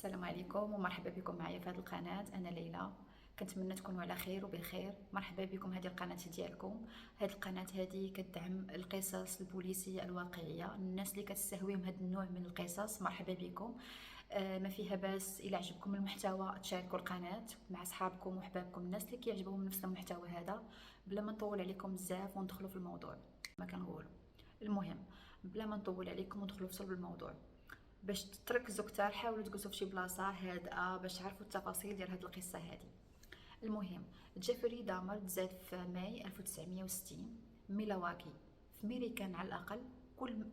السلام عليكم ومرحبا بكم معايا في هذه القناه. انا ليلى، كنتمنى تكونوا على خير وبخير. مرحبا بكم هذه القناه ديالكم. هذه القناه هذه كتدعم القصص البوليسيه الواقعيه. الناس اللي كتستهويهم هذا النوع من القصص مرحبا بكم. ما فيها باس الى عجبكم المحتوى تشاركوا القناه مع اصحابكم وحبابكم، الناس اللي كيعجبهم نفس المحتوى هذا. بلا ما نطول عليكم بزاف وندخلوا في الموضوع ما كنقولوا. المهم، بلا ما نطول عليكم وندخلوا في صلب الموضوع، باش تركزوا كتار حاولوا تجلسوا في شي بلاصه هادئه باش تعرفوا التفاصيل ديال هاد القصه هادي. المهم، جيفري دامر تزاد في ماي 1960 ميلواكي في ميريكان على الاقل. كل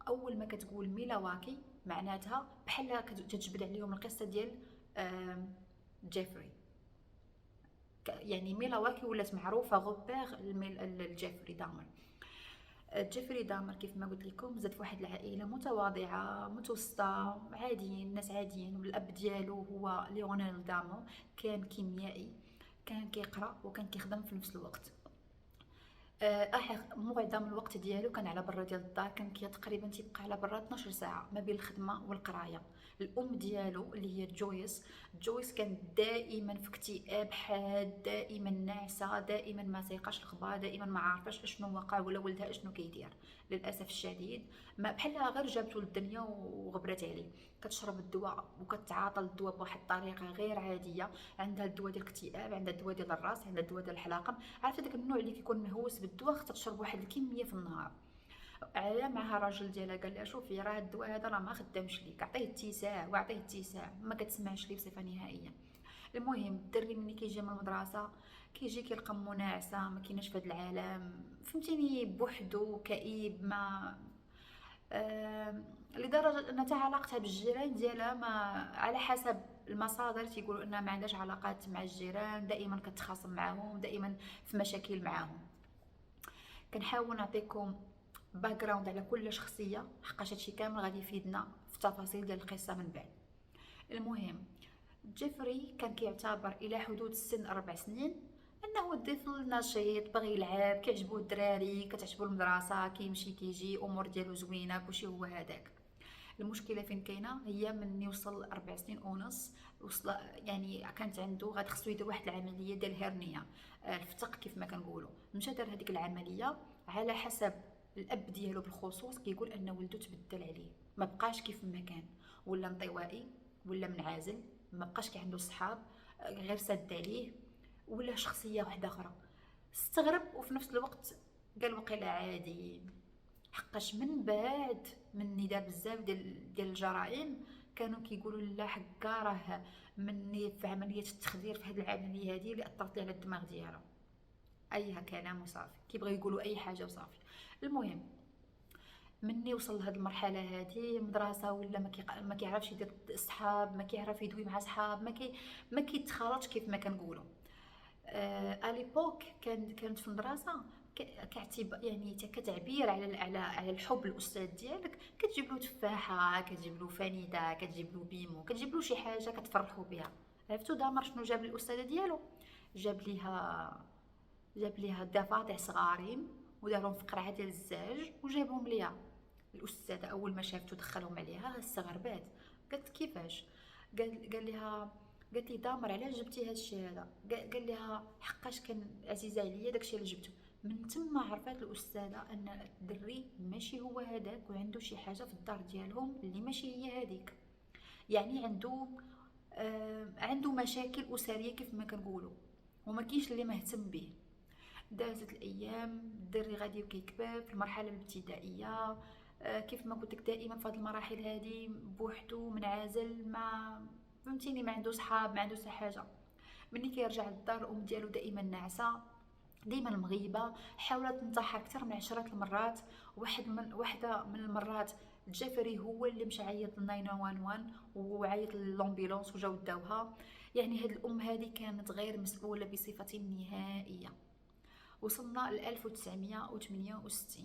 اول ما كتقول ميلواكي معناتها بحال كتجبد عليهم القصه ديال جيفري. يعني ميلواكي ولات معروفه غوبير جيفري دامر. جيفري دامر كيف ما قلت لكم زاد في واحد العائله متواضعه متوسطه، عاديين، ناس عاديين. والاب ديالو هو ليونيل دامو، كان كيميائي، كان كيقرا وكان كيخدم في نفس الوقت. معظم الوقت ديالو كان على برا ديال الدار، كان تقريبا تيبقى على برا 12 ساعه ما بين الخدمه والقرايه. الام ديالو اللي هي جويس كانت دائما في اكتئاب حاد، دائما ناعسه، دائما ما تيقاش الخبار، دائما ما عارفاش اشنو وقع ولا ولدها اشنو كيدير. للاسف الشديد ما بحالها غير جابته للدنيا وغبرت عليه. كتشرب الدواء وكتعاطى الدواء بواحد الطريقه غير عاديه. عندها الدواء ديال الاكتئاب، عندها الدواء ديال الراس، عندها الدواء ديال الحلاقه. عرفتي داك النوع اللي كيكون مهووس بالدواء، خصها تشرب واحد الكميه في النهار. عيا معها الراجل ديالها قال لها شوفي راه الدواء هذا راه ما خدامش ليك، عطيه اتساع وعطيه اتساع، ما كتسمعش ليه بصفه نهائيه. المهم الدري ملي كيجي من المدرسه كيجي كيلقى مو ناعسه، ما كايناش في هذا العالم، فهمتيني، بوحدو كئيب. ما لدرجه ان حتى علاقتها بالجيران ديالها ما، على حسب المصادر تيقولوا انها ما عندهاش علاقات مع الجيران، دائما كتخاصم معاهم، دائما في مشاكل معاهم. كنحاول نعطيكم باك جراوند على كل شخصيه، حقاش هادشي كامل غادي يفيدنا في التفاصيل ديال القصه من بعد. المهم، جيفري كان كيعتبر الى حدود سن 4 سنين انه طفل نشيط باغي يلعب، كيعجبو الدراري، كتعجبو المدرسه، كيمشي كيجي، امور ديالو زوينه، كلشي هو هذاك. المشكله فين كاينه هي من يوصل 4 سنين ونص، وصل يعني كانت عنده غادي خصو يدير واحد العمليه ديال الهرنيه، الفتق كيف ما كنقولوا. مشى دار هذيك العمليه، على حسب الاب ديالو بالخصوص كيقول ان ولده تبدل عليه، ما بقاش كيف ما كان، ولا انطوائي، ولا منعزل، ما بقاش كي عنده صحاب، غير سد عليه، ولا شخصيه واحده اخرى. استغرب وفي نفس الوقت قال وقيلا عادي، حقاش من بعد مني دار بزاف ديال الجرائم كانوا كيقولوا لا حكا راه مني في عمليه التخدير، في هذه العمليه هذه اللي اثرت لي على الدماغ ديالو. ايها كلام وصافي، كيبغيو يقولوا اي حاجه وصافي. المهم، مني وصل لهاد المرحله هذه مدرسه ولا ما كيعرفش يدير صحاب، ما كيعرف يدوي مع صحاب، ما كيتخالطش كيف ما كنقولوا. اليبوك كانت في المدرسه كاعتبار يعني كتعبير على الحب الاستاذ ديالك، كتجيب له تفاحه، كتجيب له فانيده، كتجيب له بيمو، كتجيب له شي حاجه كتفرحوا بها. عرفتوا دامر شنو جاب للاستاذه ديالو؟ جاب ليها ضفادع صغارين ودارهم في قرعه ديال الزاج وجابهم ليها. الاستاذه اول ما شافته دخلهم عليها استغربات، قالت كيفاش؟ قال لها، قالت لي دامر علاش جبتي هذا الشيء هذا؟ قال لها حقاش كان عزيز عليا داكشي اللي جبته. من تما عرفات الاستاذه ان الدري ماشي هو هذاك، وعنده شي حاجه في الدار ديالهم اللي ماشي هي هذيك. يعني عنده مشاكل اسريه كيف ما كنقولوا، وما كاينش اللي مهتم به. دازت الايام، الدري غادي كيكبر في المرحله الابتدائيه. كيف ما قلت لك دائما في هذه المراحل هذه بوحدو منعزل، ما فهمتيني، ما عنده صحاب، ما عنده حتى حاجه. ملي كيرجع للدار الام ديالو دائما ناعسه، ديما مغيبه، حاولت تنتحر اكثر من 10 المرات. واحده من المرات جيفري هو اللي مشى عيط ل 911 وعيط للامبيلونس وجاو داوها. يعني هاد الام هذه كانت غير مسؤوله بصفه نهائيه. وصلنا ل 1968،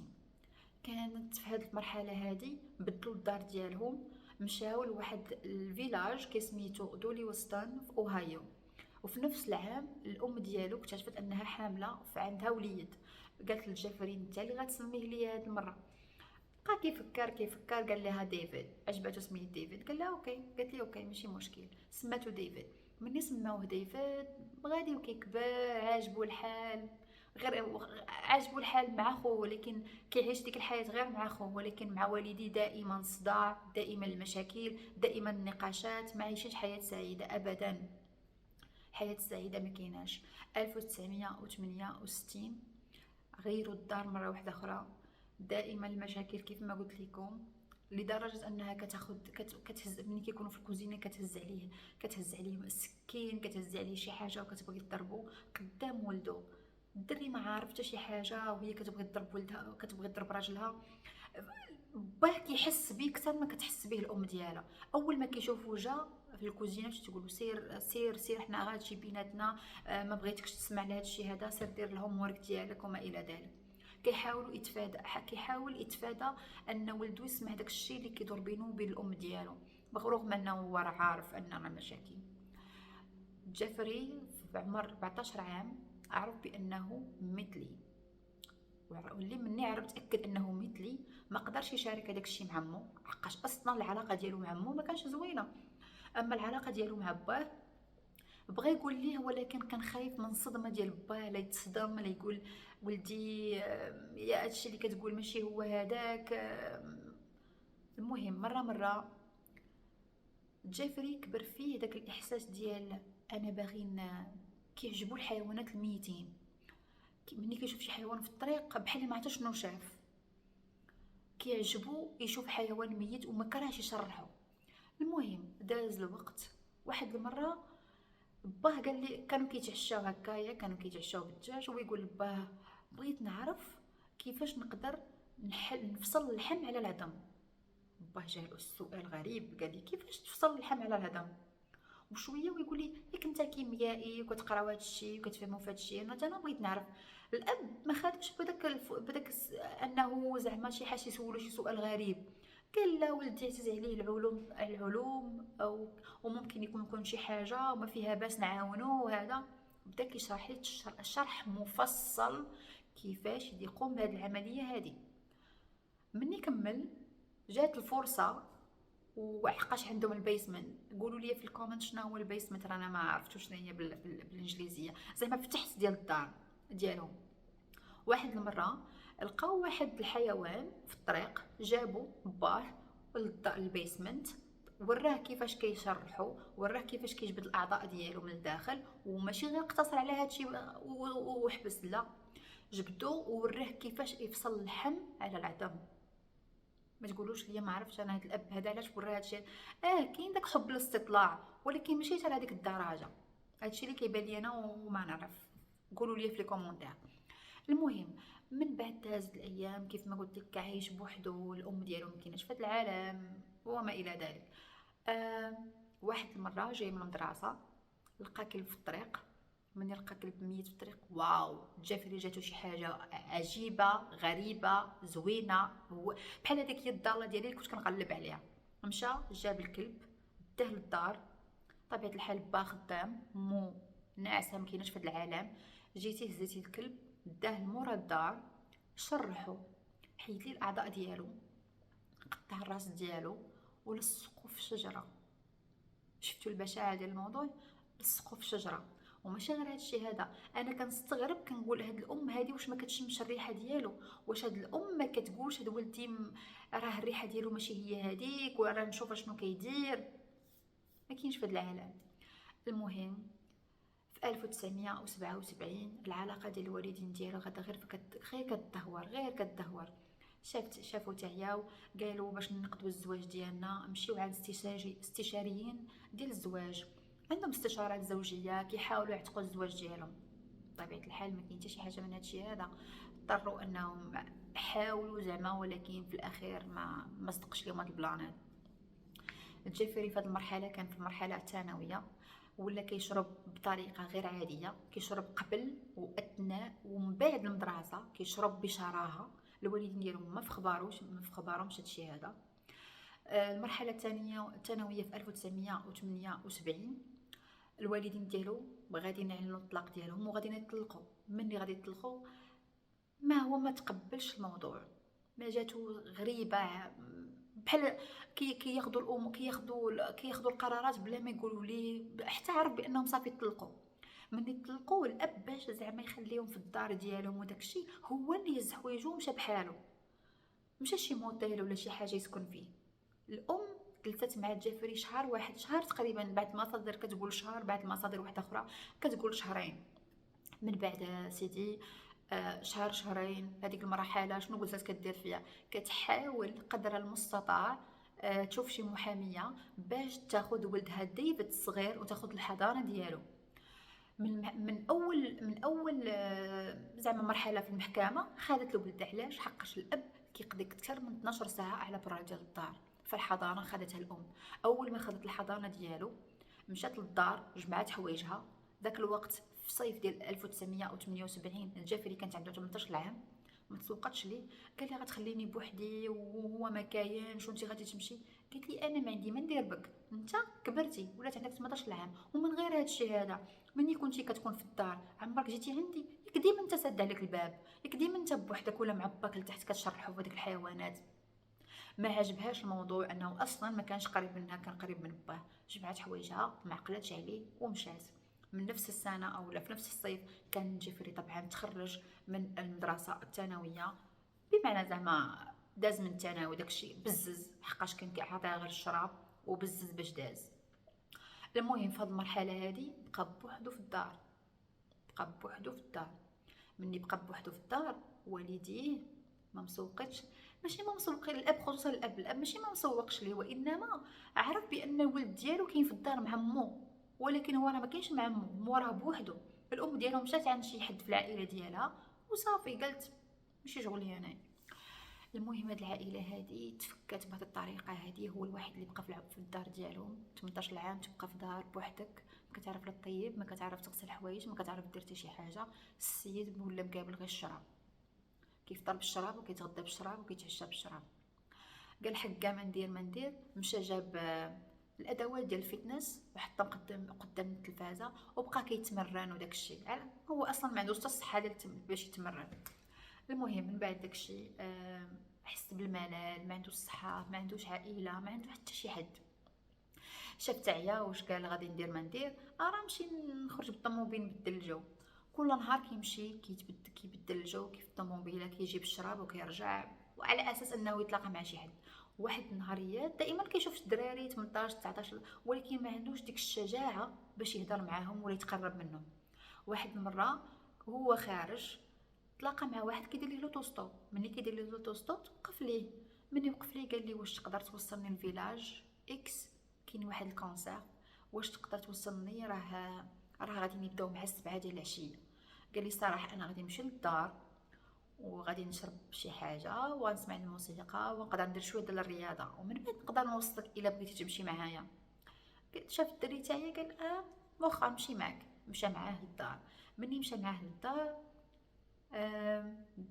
كانت في هذه المرحله هذه بدلوا الدار ديالهم، مشاو لواحد الفيلاج كيسميتو دولي وستان في اوهايو. وفي نفس العام الام ديالو اكتشفت انها حامله فعندها وليد. قالت لجيفري انت اللي غتسميه ليا هذه المره. بقى كيفكر قال لها ديفيد، عجباتو سميت ديفيد، قال لها اوكي، قالت لي اوكي ماشي مشكل، سماتو ديفيد. مني سماوه ديفيد غادي وكيكبر، عاجبو الحال، غير عاجبو الحال مع خوه، ولكن كيعيش ديك الحياة غير مع خوه، ولكن مع والدي دائما صداع، دائما المشاكل، دائما النقاشات، ما عايشينش حياة سعيدة ابدا. حياة سعيدة ما كايناش. 1968 غيروا الدار مرة واحدة أخرى، دائما المشاكل كيف ما قلت لكم، لدرجة أنها كتهز ملي كيكونوا في الكوزينة، كتهز عليه السكين، كتهز عليه شي حاجة وكتبغي تضربو قدام ولدو. الدري ما عارف حتى شي حاجة وهي كتبغي تضرب ولدها، كتبغي تضرب راجلها. باه كيحس بيه اكثر ما كتحس به الام ديالها. اول ما كيشوفو جا في الكوزينه تقولوا سير سير سير، حنا غا هادشي بيناتنا، ما بغيتكش تسمع لهذا الشيء هذا، سير دير الهوم ورك ديالك وما الى ذلك. كيحاول يتفادى ان ولدو يسمع داك الشيء اللي كيدور بينه وبين الام ديالو، رغم انه هو راه عارف ان راه مشاكل. جيفري في عمر 14 عام عرف بانه مثلي، واللي مني عرف تاكد انه مثلي ما قدرش يشارك هذاك الشيء مع عمو، حقاش اصلا العلاقه ديالو مع عمو ما كانش زوينه. اما العلاقه ديالو مع باه بغى يقول ليه، ولكن كان خايف من الصدمه ديال باه، لا يتصدم، لا يقول ولدي يا هادشي اللي كتقول ماشي هو هذاك. المهم مره جيفري كبر فيه داك الاحساس ديال انا باغي كيعجبو الحيوانات الميتين. ملي كيشوف شي حيوان في الطريق بحال ما عرفش شنو شاف، كيعجبو يشوف حيوان ميت وما كرهش يشرحه. المهم داز الوقت، واحد المره باه قال لي، كانوا كيتعشاو هكايا، كانوا كيتعشاو بالدجاج، ويقول لباه بغيت نعرف كيفاش نقدر نفصل اللحم على العظم. باه جالو السؤال غريب، قال لي كيفاش تفصل اللحم على العظم؟ وشويه ويقول لي ياك انت كيميائي وكتقراو هذا الشيء وكتفهموا في هذا الشيء، انا بغيت نعرف. الاب ما خدش انه زعما شي حاجه يسولو شي سؤال غريب، قال لا ولدي عزيز عليه العلوم او وممكن يكون شي حاجه وما فيها باس نعاونوه وهذا. بدا كيشرح لي شرح مفصل كيفاش يقوم بهذه العمليه هذه. مني كمل جات الفرصه، وحقاش عندهم البيسمنت. قولوا لي في الكومنت شنو هو البيسمنت، رانا ما عرفتو شنو هي بالانجليزيه، زعما في تحت ديال الدار ديالهم. واحد المره لقاو واحد الحيوان في الطريق، جابوا باه البيسمنت، وراه كيفاش كيشرحوا، وراه كيفاش كيجبد الاعضاء ديالو من الداخل، وماشي غير اقتصر على هادشي وحبس، لا، جبدو ووراه كيفاش يفصل اللحم على العظم. ما تقولوش ليا ما عرفتش انا هاد الاب هذا علاش ورا هادشي. كاين داك حب الاستطلاع، ولكن ماشي حتى لهاديك الدرجه. هادشي اللي كيبان لي انا وما نعرف، قولوا لي في لي كومونتير. المهم من بعد دازت الايام، كيف ما قلت لك عايش بوحدو، الام ديالو ما كايناش في هاد العالم وما الى ذلك. واحد المره جاي من المدرسه، لقى كلب في الطريق. من يلقى كلب ميت في الطريق، واو، جافري جاتو شي حاجه عجيبه غريبه زوينه، هو بحال هذيك هي الضاله ديالي اللي كنت كنقلب عليها. مشى جاب الكلب، داه للدار. طبيعه الحال با خدام، مو ناعسه ما كايناش في هذا العالم. جيتي هزيتي الكلب، داه لمورا الدار، شرحو، حيد لي الاعضاء ديالو، قطع الراس ديالو ولصقو في شجره. شفتوا البشاعه ديال الموضوع؟ لصقو في شجره. وماشي غير هادشي هذا، انا كنستغرب كنقول هاد الام هادي واش ما كتشمش الريحه ديالو؟ واش هاد الام ما كتقولش هاد ولدي راه الريحه ديالو ماشي هي هاديك، وراه نشوف شنو كيدير؟ ما كاينش في هاد العالم. المهم في 1977 العلاقه ديال الوالدين ديالو غدا غير كتدهور. شافوا تعياو، قالوا باش نقدوا الزواج ديالنا نمشيو عند استشاريين ديال الزواج، عندهم استشارات زوجيه كيحاولوا يعتقوا الزواج ديالهم. بطبيعه الحال ما كاين حتى شي حاجه من هادشي هذا، اضطروا انهم حاولوا زعما، ولكن في الاخير ما صدقش لهم هاد البلانات. جيفري في هذه المرحله كان في المرحله الثانويه، ولا كيشرب بطريقه غير عاديه، كيشرب قبل واثناء ومن بعد المدرسه، كيشرب بشراهه. الوالدين ديالو ما في خبارهمش هادشي هذا. المرحله الثانويه في 1978 الوالدين ديالو غاديين يعلنوا الطلاق ديالهم وغاديين يطلقوا. ملي غادي يطلقوا ما هو ما تقبلش الموضوع، ما جاتو غريبه، بحال كياخذوا الام كياخذوا القرارات بلا ما يقولوا ليه، حتى عرف بانهم صافي طلقوا. من يطلقوا الاب باش زعما يخليهم في الدار ديالهم وداكشي، هو اللي هز حوايجو ومشى بحالو، مشى شي موطيل ولا شي حاجه يسكن فيه. الام جلست مع جيفري شهر واحد، شهر تقريبا، بعد مصادر كتقول شهر، بعد مصادر واحده اخرى كتقول شهرين. من بعد سيدي شهر شهرين هذيك المرحله شنو جلست كدير فيها؟ كتحاول قدر المستطاع تشوف شي محاميه باش تاخذ ولدها ديفيد الصغير وتاخذ الحضانه ديالو. من اول زعما مرحله في المحكمه خدت له ولدها. علاش؟ حقاش الاب كيقضي اكثر من 12 ساعه على برا ديال الدار، فالحضانه خدتها الام. اول ما خدت الحضانه ديالو مشات للدار، جمعات حوايجها. ذاك الوقت في صيف ديال 1978 جيفري كانت عنده 18 عام، ما تسوقتش ليه. قال لي غتخليني بوحدي وهو ما كاينش وانت غادي تمشي؟ قلت لي انا ما عندي ما ندير بك، انت كبرتي ولات عندك 18 عام، ومن غير هادشي هذا مني كنتي كتكون في الدار عمرك جيتي عندي؟ ياك ديما انت ساد عليك الباب، ياك ديما انت بوحدك ولا مع باك لتحت كتشرحوا في هذيك الحيوانات. ما عجبهاش الموضوع انه اصلا ما كانش قريب منها، كان قريب من باه. جمعات حوايجها ما عقلتش عليه ومشات. من نفس السنه او لا في نفس الصيف كان جيفري طبعا تخرج من المدرسه الثانويه، بمعنى زعما داز من الثانوي داكشي بزز، حقاش كان كيعطيها غير الشراب وبزز باش داز. المهم في هذه المرحله هذه بقى بوحدو في الدار، بقى بوحدو في الدار. مني بقى بوحدو في الدار والديه ما مسوقتش، ماشي ما مسوقين الاب، خصوصا الاب ماشي ما مسوقش ليه، وانما عرف بان الولد ديالو كاين في الدار مع مو، ولكن هو راه ما كاينش مع مو راه بوحدو. الام ديالو مشات عند شي حد في العائله ديالها وصافي، قالت ماشي شغلي انا. المهم هاد العائله هادي تفكات بهذه الطريقه هادي. هو الوحيد اللي بقى في الدار ديالو. 18 عام تبقى في دار بوحدك، ما كتعرف لا طيب، ما كتعرف تغسل حوايج، ما كتعرف دير حتى شي حاجه. السيد ولا مقابل غير الشراب، كيفطر بالشراب وكيتغدى بالشراب وكيتعشى بالشراب. قال حكا ما ندير ما ندير، مشى جاب الادوات ديال الفيتنس وحطها قدام التلفازه وبقى كيتمرن وداك الشيء. هو اصلا ما عندوش حتى الصحه ديال باش يتمرن. المهم من بعد داكشي حس بالملل، ما عندوش صحه، ما عندوش عائله، ما عنده حتى شي حد. شاف تعيا واش قال غادي ندير ما ندير، راه نمشي نخرج بالطوموبيل نبدل الجو. كل نهار كيمشي كيبدل الجو كيف الطوموبيله، كيجيب الشراب وكيرجع، وعلى اساس انه يتلاقى مع شي حد. واحد النهاريات دائما كيشوف الدراري 18 19، ولكن ما عندوش ديك الشجاعه باش يهضر معاهم ولا يتقرب منهم. واحد المره وهو خارج تلاقى مع واحد كيدير ليه لوطوستوب. ملي كيدير ليه لوطوستوب وقف ليه. ملي وقف ليه قال لي واش تقدر توصلني لفيلاج اكس، كاين واحد الكونسير، واش تقدر توصلني؟ راه غادي نبداو مع 7 ديال العشيه. قال لي صراحه انا غادي نمشي للدار وغادي نشرب شي حاجه ونسمع الموسيقى ونقدر ندير شويه ديال الرياضه، ومن بعد نقدر نوصلك الا بغيتي تمشي معايا. قلت شاف الدري تاعي قال واخا نمشي معاك. مشى معاه للدار. مني مشى معاه للدار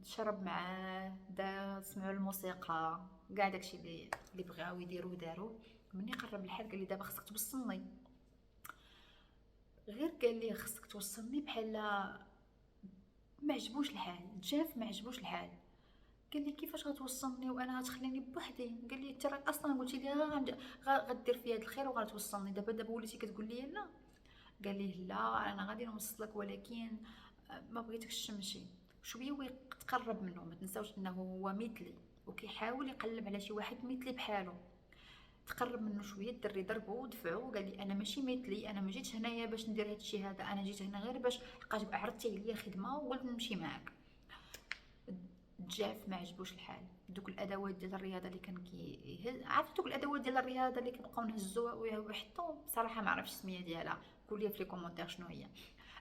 شرب معاه، سمعوا الموسيقى، كاع داكشي اللي بغاو يديروا داروا. مني قرب الحال قال لي دابا خصك توصلني. غير قال لي خصك توصلني بحال ما عجبوش الحال، جاف ما عجبوش الحال. قال لي كيفاش غتوصلني وانا غتخليني بوحدي؟ قال لي انت راك اصلا قلتي لي غدير فيا هاد الخير وغتوصلني، دابا وليتي كتقول لي لا. قال لي لا انا غادي نوصلك، ولكن ما بغيتكش تمشي. شويه ويتقرب منه. ما تنساوش انه هو مثلي وكيحاول يقلب على شي واحد مثلي بحاله. تقرب منه شويه، الدري ضربو ودفعو وقال لي انا ماشي مثلي، انا ما جيتش هنايا باش ندير هادشي هذا، انا جيت هنا غير باش حقاش عرضتي عليا خدمه وقلت نمشي معاك. جاف ما عجبوش الحال. دوك الادوات ديال الرياضه اللي كان عرفت دوك الادوات ديال الرياضه اللي كنبقاو نهزوها ويحطوا، بصراحه ما عرفتش السميه ديالها، قولي في لي كومونتير شنو هي.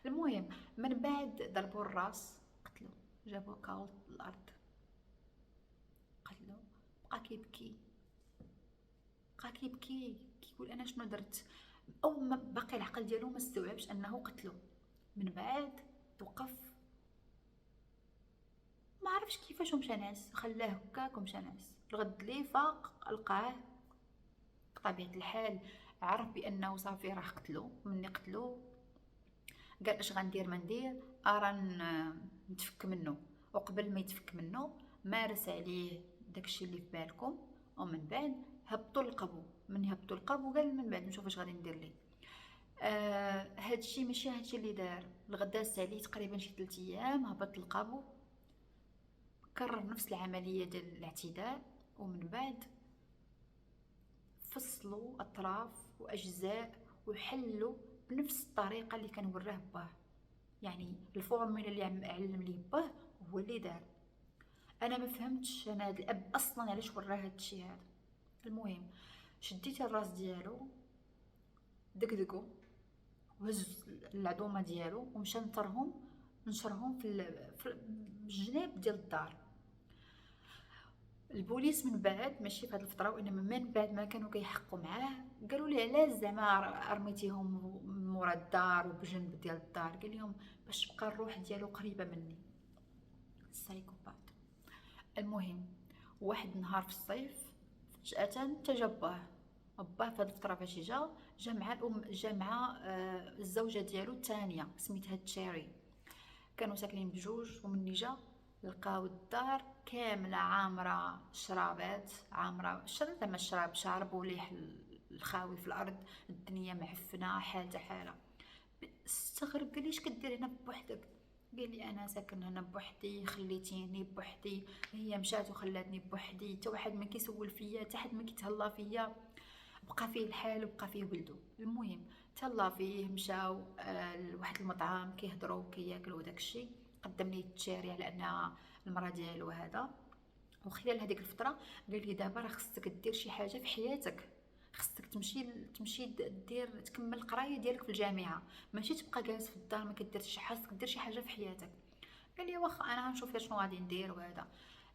المهم من بعد ضربوا الراس قتلو، جابوه كاو الارض قتلو. بقى كيبكي، بقى كيبكي كيقول انا شنو درت. او ما باقي العقل ديالو ما استوعبش انه قتلو. من بعد توقف، ما عرفش كيفاش ومشى ناس، خلاه هكاك ومشى ناس. الغد لي فاق لقاه بطبيعه الحال عرف بانه صافي راه قتلو. مني قتلو قال اش غندير ما ندير، نتفك منه. وقبل ما يتفك منه مارس عليه داكشي اللي في بالكم. ومن بعد هبطوا للقبو. من يهبطوا للقبو قال من بعد نشوف اش غادي ندير ليه. هادشي ماشي هادشي اللي دار. الغدا عليه تقريبا شي 3 ايام، هبط للقبو، كرر نفس العمليه ديال الاعتداء. ومن بعد فصلوا اطراف واجزاء وحلوا بنفس الطريقه اللي كان وراه باه. يعني الفورمولا اللي علم ليه باه هو اللي دار. انا ما فهمتش انا هاد الاب اصلا علاش وراه هاد الشيء هذا. المهم شديت الراس ديالو، دقدقو، وهز العظومه ديالو ومشى نشرهم في الجناب ديال الدار. البوليس من بعد، ماشي في هذه الفتره وانما من بعد ما كانوا كيحقوا معاه، قالوا لي علاش زعما رميتيهم مورا الدار وبجنب ديال الدار؟ قال لهم باش تبقى الروح ديالو قريبه مني. السايكوبات. المهم واحد النهار في الصيف فجأة تجباه باه. في هذه الفتره فاش جا مع جا مع الزوجه ديالو الثانيه سميتها تشيري. كانوا ساكنين بجوج، ومني جا لقاو الدار كامله عامره شرابات، عامره زعما الشراب شارب وليح الخاوي في الارض، الدنيا معفنه حاله. استغرب قال لي اش كدير هنا بوحدك؟ قال لي انا ساكن هنا بوحدي، خليتيني بوحدي، هي مشات وخلاتني بوحدي، حتى واحد ما كيسول فيا، حتى حد ما كيتهلا فيا، بقى فيه الحال وبقى فيه ولدو. المهم تهلا فيه، مشاو لواحد المطعم كيهضروا كياكلوا داكشي. قدم لي التشاري على انها المراه ديالو هذا. وخلال هذيك الفتره قال لي دابا راه خصك دير شي حاجه في حياتك، خصك تمشي دير تكمل القرايه ديالك في الجامعه، ماشي تبقى جالس في الدار ما كديرش شي حاجه، خصك دير شي حاجه في حياتك. قال لي واخا انا غنشوف شنو غادي ندير. وهذا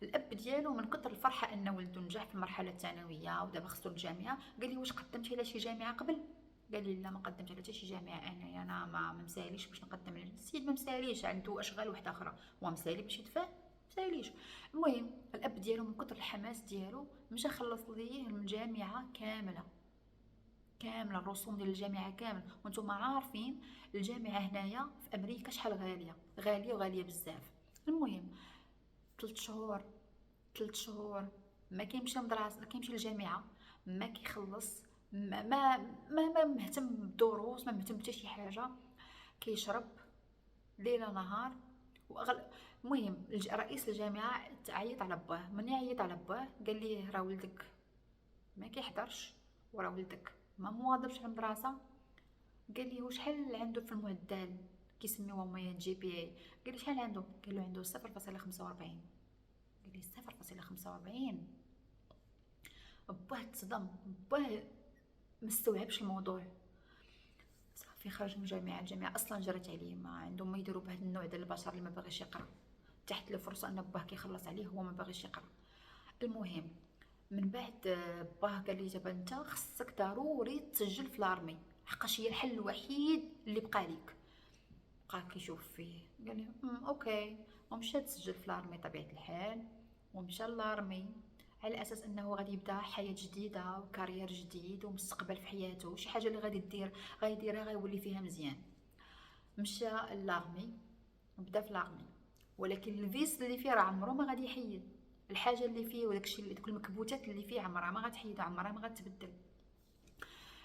الاب ديالو من كثر الفرحه ان ولده نجح في المرحله الثانويه ودابا خصو الجامعه، قال لي واش قدمتي على شي جامعه قبل؟ قال لي لا ما قدمت على حتى شي جامعه، انا ما مساليش باش نقدم. السيد ما مساليش، عنده اشغال واحده اخرى، هو مسالي باش يدفع مساليش. المهم الاب ديالو من كثر الحماس ديالو مشى خلص ليه الجامعه كامله، الرسوم ديال الجامعه كامل. وانتم عارفين الجامعه هنايا في امريكا شحال غاليه بزاف. المهم 3 شهور ما كيمشي للمدرسه، ما كيمشي للجامعه، ما كيخلص، ما مهتم بالدروس، ما مهتم حتى شي حاجه، كيشرب ليله نهار. المهم رئيس الجامعه عيط على باه. من يعيط على باه قال ليه راه ولدك ما كيحضرش، وراه ولدك ما مواظبش على المدرسه. قال لي وشحال عنده في المعدل كيسميوها هما جي بي اي؟ قال لي شحال عنده؟ قال له عنده 0.45. قال لي 0.45. باه تصدم، باه مستوعبش الموضوع. صافي خرج من الجامعه اصلا جرت عليه، ما عندهم ما يديروا بهذا النوع ديال البشر اللي ما باغيش يقرا، تحت له فرصه ان باه كيخلص عليه هو ما باغيش يقرا. المهم من بعد باه قال لي دابا انت خصك ضروري تسجل في لارمي، حقاش هي الحل الوحيد اللي بقى ليك. بقى كيشوف فيه قال لي اوكي. ومشى تسجل في لارمي طبيعه الحال، ومشى لارمي على اساس انه غادي يبدا حياه جديده وكارير جديد ومستقبل في حياته، شي حاجه اللي غادي يديرها غيولي فيها مزيان. مشى لارمي وبدا في لارمي، ولكن الفيس اللي فيه راه عمره ما غادي يحيد. الحاجه اللي فيه وداكشي اللي دوك المكبوتات اللي فيه عمرها ما غتحيد، عمرها ما غتبدل.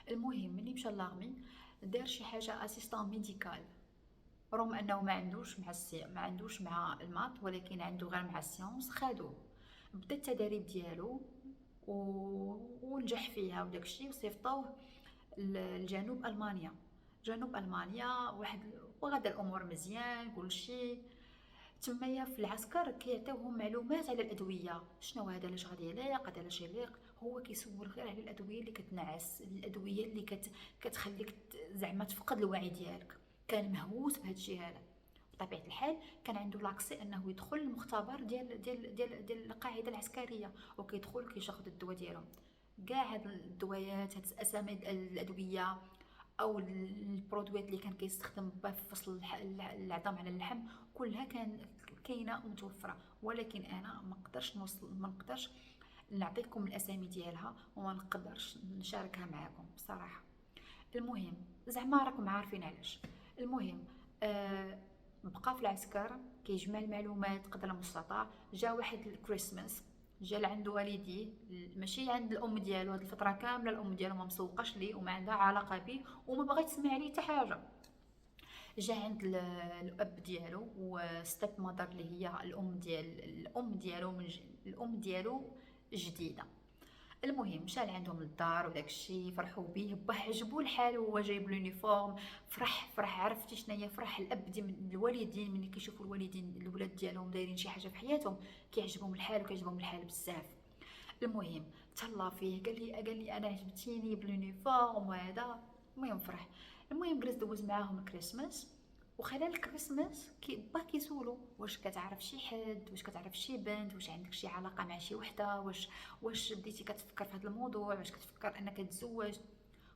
المهم ملي مشى لارمي دار شي حاجه اسيستون ميديكال، رغم انه ما عندوش مع المات، ولكن عنده غير مع السيونس. خادوه بدا التدريب ديالو ونجح فيها وداكشي، وصيفطوه لجنوب المانيا. جنوب المانيا وغدا الامور مزيان كلشي. تمايا في العسكر كيعطيوهم معلومات على الادويه، شنو هذا لاش غادي يليق، هذا لاش يليق. هو كيسول غير على الادويه اللي كتنعس، الادويه اللي كتخليك زعما تفقد الوعي ديالك. كان مهووس بهذا الشيء هذا. بطبيعه الحال كان عنده لاكسي انه يدخل المختبر ديال القاعده العسكريه، وكيدخل كياخذ الدواء ديالهم. كاع هاد الدويات، هاد اسامي الادويه او البرودويات اللي كان كيستخدم في فصل العظام على اللحم، كلها كاينه متوفره. ولكن انا ما نقدرش نعطيكم الاسامي ديالها، وما نقدرش نشاركها معكم بصراحه. المهم زعما راكم عارفين علاش. المهم بقى في العسكر كيجمع المعلومات قدر المستطاع. جا واحد الكريسماس جا لعند والديه، ماشي عند الام ديالو. هاد الفتره كامله الام ديالو ما مسوقاش ليه وما عندها علاقه به وما بغات تسمع عليه حتى حاجه. جا عند الاب ديالو وستيب مادر اللي هي الام ديالو الام ديالو جديده. المهم مشى لعندهم للدار وداك الشيء، فرحوا بيه، باه عجبو الحال وهو جايب لونيفورم. فرح عرفتي شناهي فرح الاب ديال الوالدين ملي كيشوفوا الوالدين الولاد ديالهم دايرين شي حاجه في حياتهم، كيعجبهم الحال وكيعجبهم الحال بزاف. المهم تهلا فيه، قال لي انا عجبتيني بلونيفورم وهذا. المهم فرح. المهم جلس دوز معاهم الكريسماس. وخلال الكريسماس با كيسولو واش كتعرف شي حد، واش كتعرف شي بنت، واش عندك شي علاقه مع شي وحده، واش بديتي كتفكر في هذا الموضوع، واش كتفكر انك تتزوج.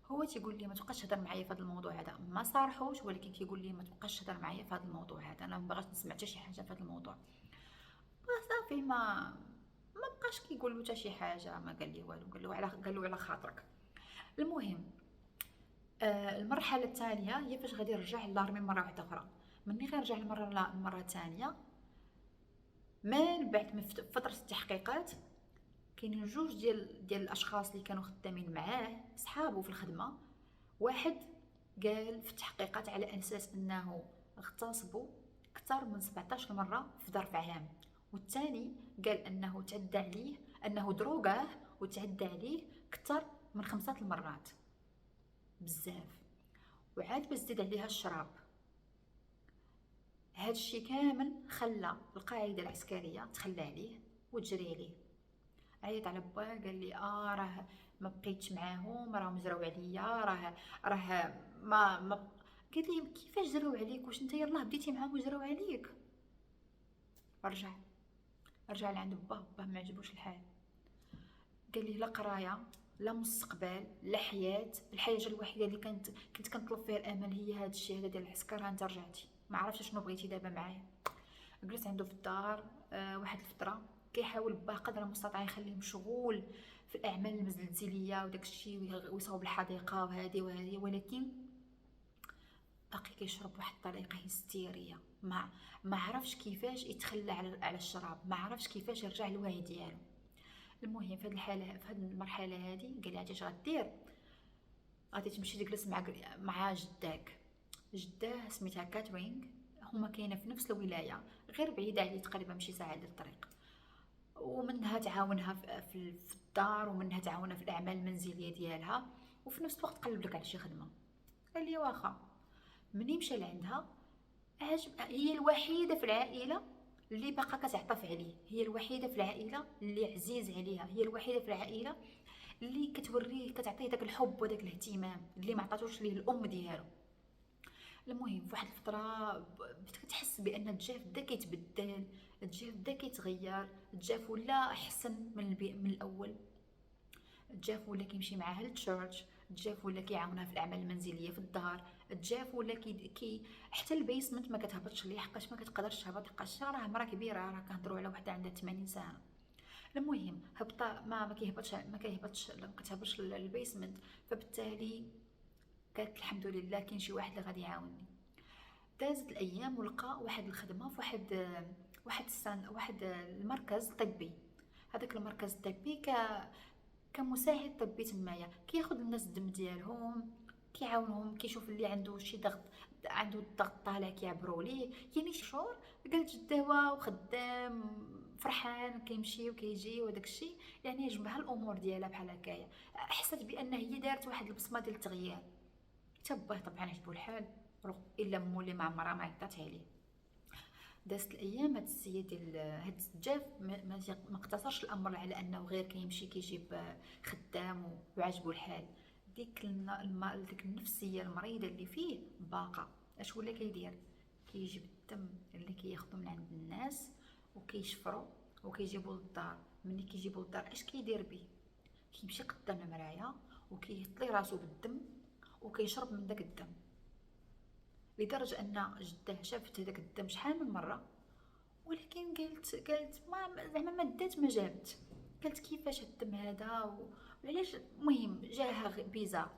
هو تيقول لي ما تبقاش تهضر معايا في هذا الموضوع هذا، ما صارحوش ولكن كيقول لي ما تبقاش تهضر معايا في هذا الموضوع هذا، انا ما باغاش نسمع حتى شي حاجه في هذا الموضوع. صافي ما بقاش كيقول له حتى شي حاجه، ما قال لي والو، قال له على خاطرك. المهم المرحله الثانيه هي فاش غادي يرجع للارمي مره واحده اخرى. مني غيرجع المره الثانيه، من بعد من فتره التحقيقات كاينين جوج ديال الاشخاص اللي كانوا خدامين معاه صحابه في الخدمه. واحد قال في التحقيقات على اساس انه اغتصبوا اكثر من 17 مره في ظرف عام، والثاني قال انه تعدى عليه، انه دروغاه وتعدى عليه اكثر من 5 المرات، بزاف. وعاد باش زيد عليها الشراب. هاد الشيء كامل خلى القاعده العسكريه تخلى عليه وتجري عليه. عيط على باه قال لي راه ما بقيتش معاهم، راهم جراو عليا، راه ما قال لي كيفاش جراو عليك، واش انت يلاه بديتي معاهم وجراو عليك؟ رجع لعند باه ما عجبوش الحال. قال لي لا قرايه لا مستقبل لا حياه، الحاجه الوحيده اللي كنت كنطلب فيها الامل هي هذا الشيء هذا ديال العسكر. انت رجعتي، ما عرفتش شنو بغيتي دابا معايا. جلس عنده في الدار واحد الفتره كيحاول باه قدر المستطاع يخليه مشغول في الاعمال المنزليه وداك الشيء، ويصاوب الحديقه وهذه، ولكن باقي كيشرب بواحد الطريقه هستيريه. ما عرفش كيفاش يتخلى على الشراب، ما عرفش كيفاش يرجع للوعي ديالو. المهم في هذه الحاله، في هذه المرحله هذه قال لي عرفتي اش غدير؟ غادي تمشي تجلس مع جداه سميتها كاترينغ. هما كاينه في نفس الولايه، غير بعيده عليه تقريبا مشي ساعه ديال الطريق. ومنها تعاونها في الدار، ومنها تعاونها في الاعمال المنزليه ديالها، وفي نفس الوقت تقلب لك على شي خدمه. قال لي واخا. مني مشى لعندها، هي الوحيده في العائله اللي باقا كتعطف عليه، هي الوحيده في العائله اللي عزيز عليها، هي الوحيده في العائله اللي كتوريه كتعطيه داك الحب وداك الاهتمام اللي ما عطاتوش ليه الام ديالو. المهم في واحد الفتره بدات كتحس بان الجاف بدا كيتبدل، الجاف بدا كيتغير، الجاف ولا احسن من الاول. الجاف ولا كيمشي معاها للتشيرش، الجاف ولا كيعاونها في الاعمال المنزليه في الدار، الجاف ولا كي حتى البيسمنت ما كتهبطش ليه حقاش ما كتقدرش تهبط، حقاش راه مرا كبيره، راه كنهضروا على وحده عندها 80 سنه. المهم هبط ما كتهبطش البيسمنت، فبالتالي قالت الحمد لله كاين شي واحد اللي غادي يعاونني. دازت الايام ولقى واحد الخدمه في واحد المركز طبي. هذاك المركز الطبي كمساعد طبي تمايا، كياخذ الناس الدم ديالهم، كيعاونهم، كيشوف اللي عنده شي ضغط، عنده الضغط طالع كيعبروا ليه، يعني شي شهور. قالت جداوه وخدام فرحان كيمشي وكيجي وداك الشيء، يعني عجبها الامور ديالها بحال هكايا. حست بان هي دارت واحد البصمه ديال التغيير. تباه طبعا عجبو الحال، الا مو اللي ما عمرها ما عطات عليه. دازت الايام، هاد السيد هاد الجاف ما اقتصرش الامر على انه غير كيمشي كيجيب خدام وعجبو الحال. ديك النفسيه المريضه اللي فيه باقا. اش ولا كيدير؟ كيجيب الدم اللي كياخذو من عند الناس وكيشفرو وكيجيبو للدار. ملي كيجيبو للدار اش كيدير به؟ كيمشي قدام المرايه وكيطلي راسو بالدم وكيشرب من داك الدم، لدرجه ان جده شافت هذاك الدم شحال من مره، ولكن قالت ما زعما ما دات ما جابت. قالت كيفاش الدم هذا وعلاش؟ المهم جاها بيزار.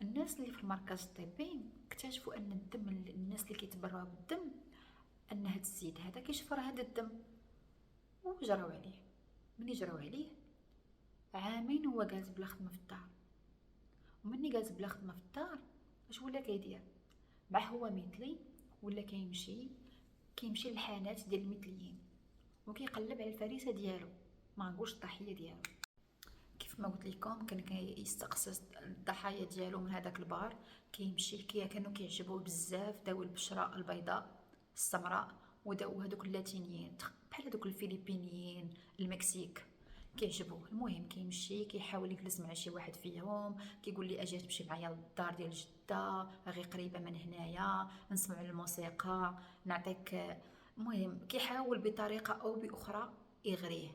الناس اللي في المركز الطبي اكتشفوا ان الدم الناس اللي كيتبرعوا بالدم ان هاد السيد هذا كيشفر هذا الدم وجراو عليه. ملي جراو عليه عامين هو جالس بلا خدمه في الدار. ومني جالس بلا خدمه في الدار اش ولا كيدير؟ مع هو مثلي ولا كيمشي للحانات ديال المثليين وكيقلب على الفريسه ديالو، ما نقولش الضحيه ديالو. كيف ما قلت لكم كان كيستقصد الضحايا ديالو من هذاك البار، كيمشي كانوا كيعجبوه بزاف داو البشره البيضاء السمراء، وداو هذوك اللاتينيين بحال هذوك الفلبينيين المكسيك كيعجبوه. المهم كيمشي كيحاول يجلس مع شي واحد فيهم، كيقول لي اجي تمشي معايا للدار ديال جده غير قريبه من هنايا نسمعوا الموسيقى نعطيك. المهم كيحاول بطريقه او باخرى يغريه.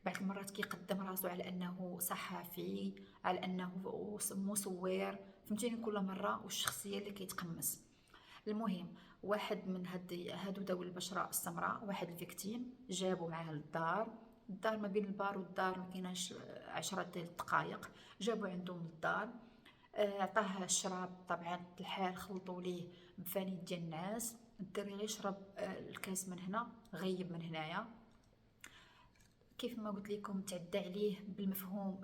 بعض المرات كيقدم راسو على انه صحفي، على انه مصور، فهمتيني، كل مره والشخصيه اللي كيتقمص. المهم واحد من هادو ذوي البشره السمراء، واحد الفيكتيم جابو معاه للدار. الدار ما بين البار والدار ما كايناش 10 ديال الدقائق، جابو عندهم للدار. عطاه الشراب طبعا الحال، خلطوا ليه بفانيت ديال النعاس. الدري غير شرب الكاس من هنا غيب من هنايا. كيف ما قلت لكم تعدى عليه بالمفهوم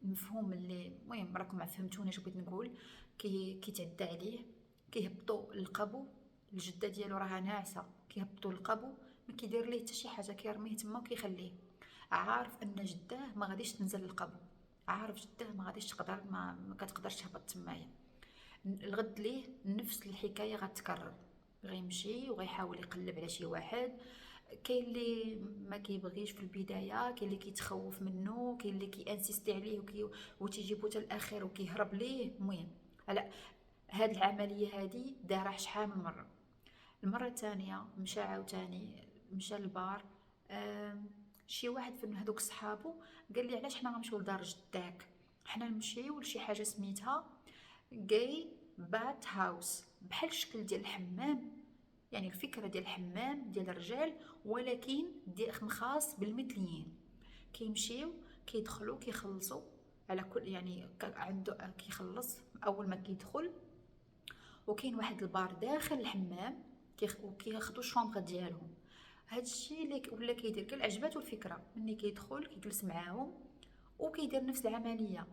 المفهوم اللي المهم راكم فهمتوني اش بغيت نقول. كيتعدى عليه، كيهبطوا للقبو. الجده ديالو راها ناعسه، كيهبطوا للقبو، ما كيدير ليه حتى شي حاجه، كيرميه تما وكيخليه. عارف ان جداه ما غاديش تنزل للقبو، عارف جداه ما غاديش تقدر، ما كتقدرش تهبط تمايا. الغد ليه نفس الحكايه غتكرر، غيمشي وغيحاول يقلب على شي واحد. كاين اللي ما كيبغيش في البدايه، كاين اللي كيتخوف منه، كاين اللي كيانسيستي عليه وتيجيبو حتى الاخر وكيهرب ليه. المهم على هاد العمليه هادي دارها شحال من مره. المره الثانيه مشى عاوتاني، مشى للبار. شي واحد من هذوك صحابو قال لي علاش حنا غنمشيو لدار جداك، حنا نمشيو لشي حاجه سميتها جاي بات هاوس، بحال الشكل ديال الحمام، يعني الفكره ديال الحمام ديال الرجال ولكن خاص بالمثليين. كيمشيو كيدخلوا كيخلصوا على كل، يعني عنده كيخلص اول ما كيدخل. وكاين واحد البار داخل الحمام وكياخذوا الشومبر ديالهم. هادشي اللي ولا كيدير كل عجباتو الفكره، ملي كيدخل كيجلس معاهم وكيدير نفس العمليه،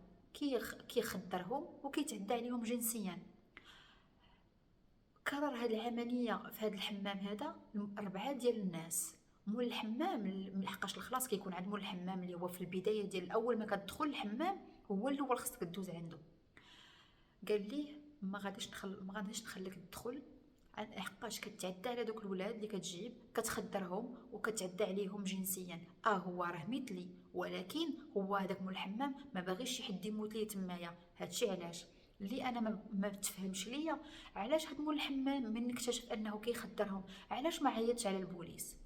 كيخدرهم وكيتعدى عليهم جنسيا. كرر هاد العمليه في هاد الحمام هذا 4 ديال الناس. مول الحمام لحقاش الخلاص كيكون عند مول الحمام اللي هو في البدايه ديال اول ما كتدخل الحمام، هو اللي خصك دوز عنده. قال ليه ما غاديش نخليك تدخل، حقاش كتعدى على دوك الولاد اللي كتجيب كتخدرهم وكتعدى عليهم جنسيا. هو راه مثلي، ولكن هو هذاك مول الحمام ما باغيش شي حد يموت ليه تمايا. هادشي علاش اللي انا ما تفهمش ليا، علاش هاد مول الحمام من اكتشف انه كيخدرهم علاش ما عيطش على البوليس؟